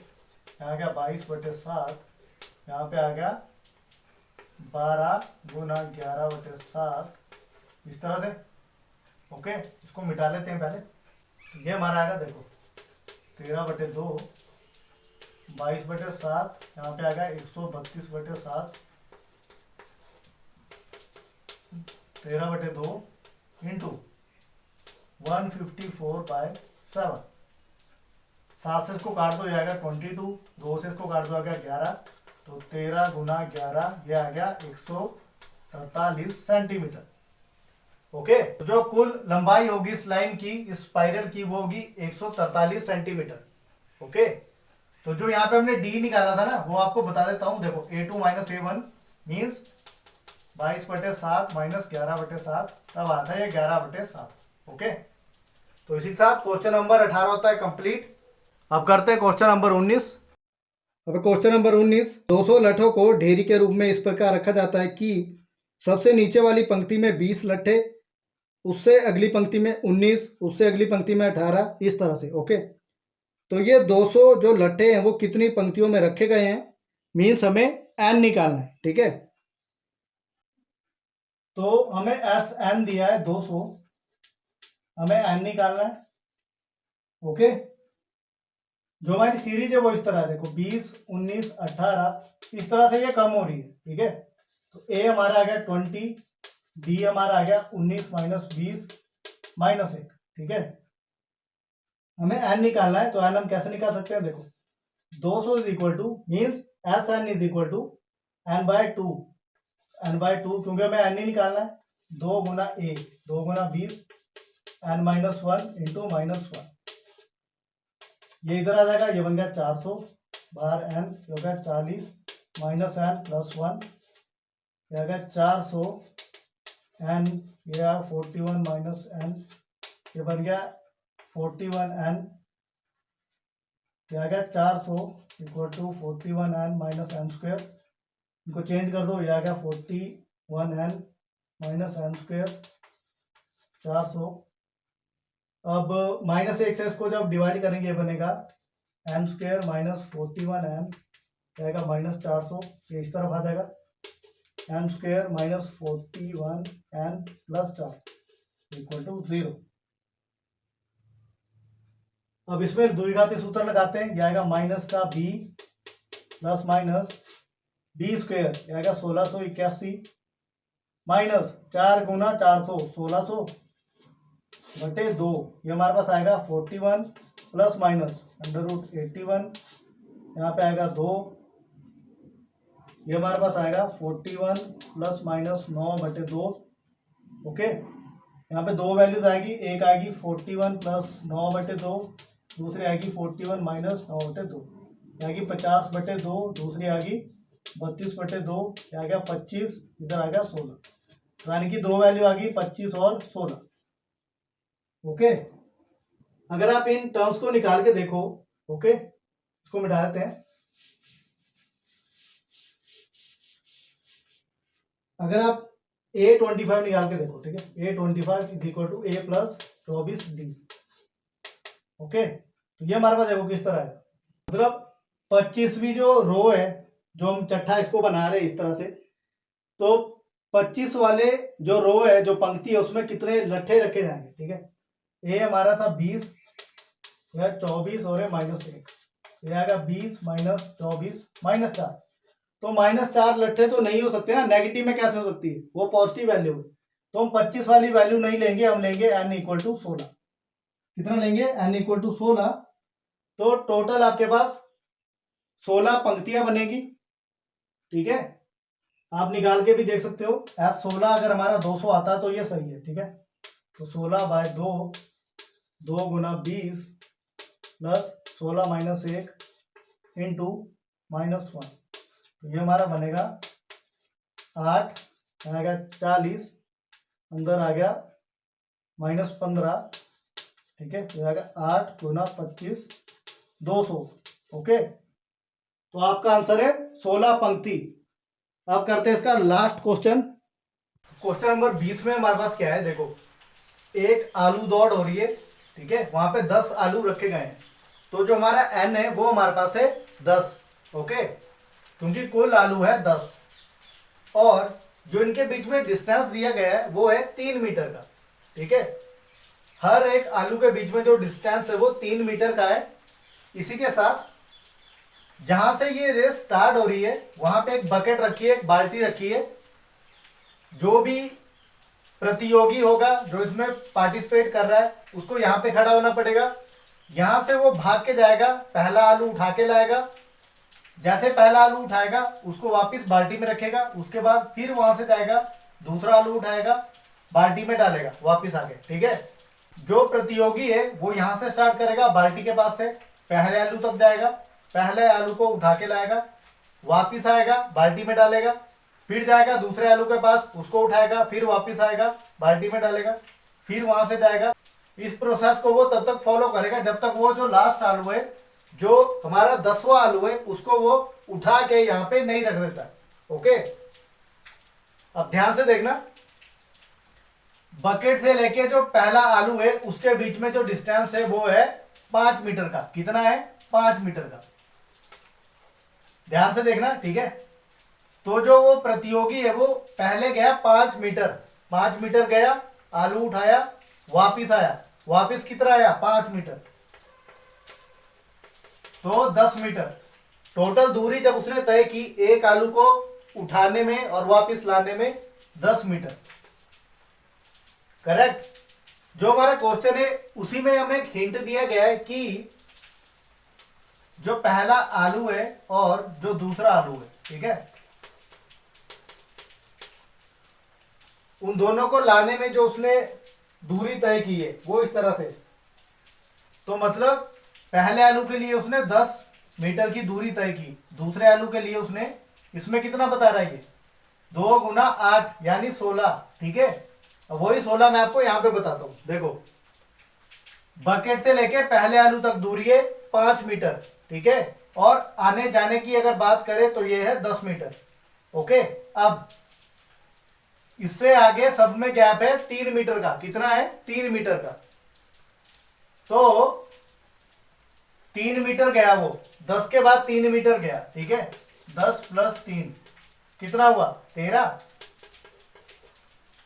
यहाँ आ गया 22/7, यहाँ पे आ गया 12 गुना 11/7, इस तरह से, ओके। इसको मिटा लेते हैं पहले। तो ये हमारा आएगा देखो 13/2 22/7, यहाँ पे आ गया 132/7 13/2 इंटू 154/7। 7 से इसको काट दो, ये आ गया 22, 2 से इसको काट दो आ गया 11, तो 13 गुना 11 ये आ गया 147 सेंटीमीटर, ओके। तो जो कुल लंबाई होगी इस लाइन की, इस स्पाइरल की, वो होगी 143 सेंटीमीटर, ओके। तो जो यहाँ पे हमने डी निकाला था ना, वो आपको बता देता हूं, देखो A2 minus A1 means 22/7 minus 11/7, तब आता है ये 11/7, ओके। तो इसी के साथ क्वेश्चन नंबर 18 होता है कंप्लीट। अब करते हैं क्वेश्चन नंबर 19। अब क्वेश्चन नंबर 19, 200 लठों को ढेरी के रूप में इस प्रकार रखा जाता है कि सबसे नीचे वाली पंक्ति में 20 लट्ठे, उससे अगली पंक्ति में 19, उससे अगली पंक्ति में 18, इस तरह से, ओके। तो ये 200 जो लट्ठे हैं वो कितनी पंक्तियों में रखे गए हैं, मीन्स हमें एन निकालना है, ठीक है। तो हमें एस एन दिया है 200, हमें एन निकालना है, ओके। जो हमारी सीरीज है वो इस तरह है, देखो 20 19 18, इस तरह से ये कम हो रही है, ठीक है। तो ए हमारा आ गया 20, डी हमारा आ गया 19 माइनस 20 माइनस 1, ठीक है। हमें एन निकालना है, तो एन हम कैसे निकाल सकते हैं, देखो 200 is equal to means S N is equal to n/2, n/2 क्योंकि हमें एन ही निकालना है, 2 गुना ए 2 गुना 20 n-1 इंटू -1, ये इधर आ जाएगा, ये बन गया 400 बाहर n, ये हो गया 40 माइनस n प्लस 1, ये आ गया 400 n, ये आ 41 माइनस n, ये बन गया 41 n, ये आ गया 400 equal to 41 n minus n square, इनको चेंज कर दो, ये आ गया 41 n माइनस n स्क्वेयर 400। अब माइनस 1 से इसको जब डिवाइड करेंगे ये बनेगा n स्क्वेयर माइनस 41 n, आएगा माइनस 400, ये इस तरफ आ जाएगा, n square minus 41 n plus 4 equal to 0। अब इसमें द्विघाती सूत्र लगाते हैं, यह आएगा माइनस का b plus minus b square, यह आएगा 1681 माइनस 4 गुना 400 1600 बटे 2, ये हमारे पास आएगा 41 प्लस माइनस √81, यहाँ पे आएगा 2, ये हमारे पास आएगा 41 प्लस माइनस 9/2। ओके, यहाँ पे दो वैल्यूज आएगी, एक आएगी 41 प्लस 9/2, दूसरी आएगी 41 माइनस 9/2, आएगी 50/2, दूसरी आएगी 32/2, आ गया 25, इधर आ गया 16, यानी कि दो वैल्यू आ गई 25 और 16। ओके, अगर आप इन टर्म्स को निकाल के देखो, ओके, इसको मिटा देते हैं। अगर आप A25 निकाल के देखो, ठीक है, A25 is equal to A plus 24D। Okay, तो ये हमारे पास देखो किस तरह है, मतलब 25वीं जो रो है, जो हम चट्ठा इसको बना रहे हैं इस तरह से, तो 25 वाले जो रो है, जो पंक्ति है, उसमें कितने लट्ठे रखे जाएंगे, ठीक है। ए हमारा था 20, यह 24 और -1, ये आएगा 20 माइनस 24 -4, तो -4 लट्ठे तो नहीं हो सकते ना, नेगेटिव में कैसे हो सकती है, वो पॉजिटिव वैल्यू है, तो हम 25 वाली वैल्यू नहीं लेंगे, हम लेंगे n इक्वल टू 16। कितना लेंगे, n इक्वल टू 16, तो टोटल आपके पास 16 पंक्तियां बनेगी, ठीक है। आप निकाल के भी देख सकते हो, 16 अगर हमारा 200 आता है तो ये सही है, ठीक है। तो 16/2, 2 गुना 20 प्लस 16 माइनस 1 इंटू -1, तो ये हमारा बनेगा 8, आएगा 40, अंदर आ गया -15, ठीक है, तो आएगा 8 गुना 25 200। ओके, तो आपका आंसर है 16 पंक्ति। अब करते हैं इसका लास्ट क्वेश्चन। क्वेश्चन नंबर 20 में हमारे पास क्या है, देखो, एक आलू दौड़ हो रही है, ठीक है, वहां पे 10 आलू रखे गए हैं, तो जो हमारा n है वो हमारे पास है 10। ओके, क्योंकि कुल आलू है 10, और जो इनके बीच में डिस्टेंस दिया गया है वो है 3 मीटर का, ठीक है। हर एक आलू के बीच में जो डिस्टेंस है वो 3 मीटर का है। इसी के साथ जहां से ये रेस स्टार्ट हो रही है वहां पे एक बकेट रखी है, एक बाल्टी रखी है। जो भी प्रतियोगी होगा, जो इसमें पार्टिसिपेट कर रहा है, उसको यहाँ पे खड़ा होना पड़ेगा। यहां से वो भाग के जाएगा, पहला आलू उठा के लाएगा, जैसे पहला आलू उठाएगा उसको वापस बाल्टी में रखेगा, उसके बाद फिर वहां से जाएगा, दूसरा आलू उठाएगा, बाल्टी में डालेगा वापस आके, ठीक है। जो प्रतियोगी है वो यहां से स्टार्ट करेगा, बाल्टी के पास से पहले आलू तक जाएगा, पहले आलू को उठा के लाएगा, वापिस आएगा, बाल्टी में डालेगा, फिर जाएगा दूसरे आलू के पास, उसको उठाएगा, फिर वापिस आएगा, बाल्टी में डालेगा, फिर वहां से जाएगा। इस प्रोसेस को वो तब तक फॉलो करेगा जब तक वो जो लास्ट आलू है, जो हमारा 10वां आलू है, उसको वो उठा के यहाँ पे नहीं रख देता। ओके, अब ध्यान से देखना, बकेट से लेके जो पहला आलू है उसके बीच में जो डिस्टेंस है वो है 5 मीटर का। कितना है, 5 मीटर का। ध्यान से देखना, ठीक है। तो जो वो प्रतियोगी है वो पहले गया 5 मीटर, 5 मीटर गया, आलू उठाया, वापिस आया, वापिस कितना आया, 5 मीटर, तो 10 मीटर। टोटल दूरी जब उसने तय की एक आलू को उठाने में और वापिस लाने में 10 मीटर। करेक्ट। जो हमारा क्वेश्चन है उसी में हमें एक हिंट दिया गया है कि जो पहला आलू है और जो दूसरा आलू है, ठीक है, उन दोनों को लाने में जो उसने दूरी तय की है वो इस तरह से, तो मतलब पहले आलू के लिए उसने 10 मीटर की दूरी तय की, दूसरे आलू के लिए उसने, इसमें कितना बता रहा है, ये 2 गुना 8 यानी 16, ठीक है। अब वही 16 मैं आपको यहां पे बताता हूं। देखो, बकेट से लेके पहले आलू तक दूरी है 5 मीटर, ठीक है, और आने जाने की अगर बात करें तो ये है 10 मीटर। ओके, अब इससे आगे सब में गैप है 3 मीटर का। कितना है, 3 मीटर का। तो 3 मीटर गया वो, 10 के बाद 3 मीटर गया, ठीक है, 10 प्लस 3 कितना हुआ, 13।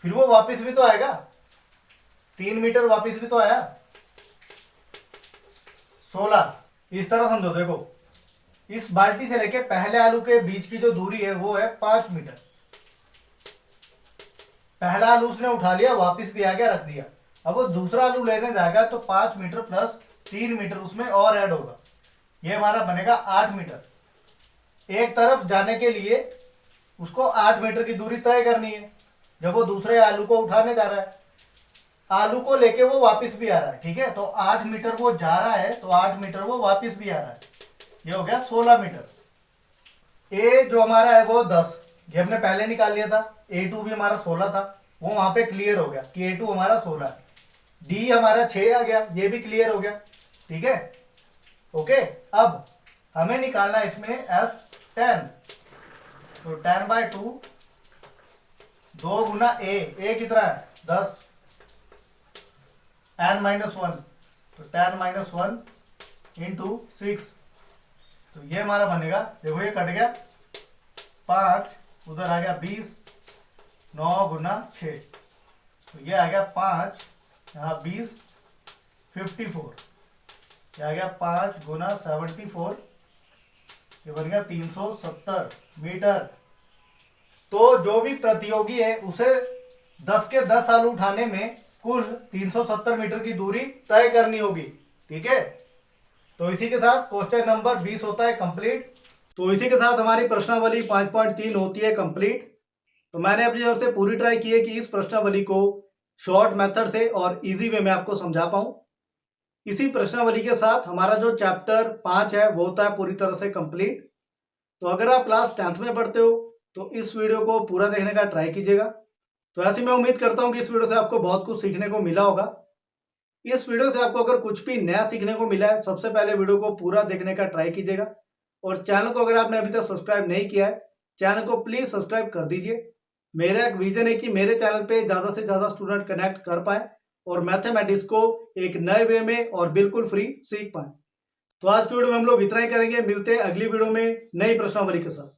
फिर वो वापस भी तो आएगा, 3 मीटर वापस भी तो आया, 16। इस तरह समझो, देखो, इस बाल्टी से लेके पहले आलू के बीच की जो दूरी है वो है 5 मीटर। पहला आलू उसने उठा लिया, वापस भी आ गया, रख दिया। अब वो दूसरा आलू लेने जाएगा तो 5 मीटर प्लस 3 मीटर उसमें और ऐड होगा, ये हमारा बनेगा 8 मीटर। एक तरफ जाने के लिए उसको 8 मीटर की दूरी तय करनी है। जब वो दूसरे आलू को उठाने जा रहा है, आलू को लेके वो वापस भी आ रहा है, ठीक है, तो 8 मीटर वो जा रहा है तो 8 मीटर वो वापस भी आ रहा है, ये हो गया 16 मीटर। ए जो हमारा है वो 10, ये हमने पहले निकाल लिया था। A2 भी हमारा 16 था, वो वहां पे क्लियर हो गया कि A2 हमारा 16 है। डी हमारा 6 आ गया, ये भी क्लियर हो गया, ठीक है, ओके। अब हमें निकालना है इसमें S10, तो 10/2 2 गुना ए कितना है 10, n-1 तो 10-1 इंटू 6, तो ये हमारा बनेगा, देखो ये कट गया 5, उधर आ गया 20, 9 गुना 6, तो ये आ गया 5, यहाँ 20 54, ये आ गया 5 गुना 74, ये बन गया 370 मीटर। तो जो भी प्रतियोगी है उसे 10 के 10 आलू उठाने में कुल 370 मीटर की दूरी तय करनी होगी, ठीक है। तो इसी के साथ क्वेश्चन नंबर 20 होता है कंप्लीट। तो इसी के साथ हमारी प्रश्नावली 5.3 होती है कंप्लीट। तो मैंने अपनी तरफ से पूरी ट्राई की है कि इस प्रश्नावली को शॉर्ट मेथड से और इजी वे में आपको समझा पाऊं। इसी प्रश्नावली के साथ हमारा जो चैप्टर 5 है वो होता है पूरी तरह से कंप्लीट। तो अगर आप क्लास 10th में पढ़ते हो तो इस वीडियो को पूरा देखने का ट्राई कीजिएगा। तो ऐसे मैं उम्मीद करता हूं कि इस वीडियो से आपको बहुत कुछ सीखने को मिला होगा। इस वीडियो से आपको अगर कुछ भी नया सीखने को मिला है, सबसे पहले वीडियो को पूरा देखने का ट्राई कीजिएगा। और चैनल को अगर आपने अभी तक सब्सक्राइब नहीं किया है, चैनल को प्लीज सब्सक्राइब कर दीजिए। मेरा एक विजन है कि मेरे चैनल पे ज्यादा से ज्यादा स्टूडेंट कनेक्ट कर पाए और मैथमेटिक्स को एक नए वे में और बिल्कुल फ्री सीख पाए। तो आज की वीडियो में हम लोग इतना ही करेंगे, मिलते हैं अगली वीडियो में नई प्रश्नावली के साथ।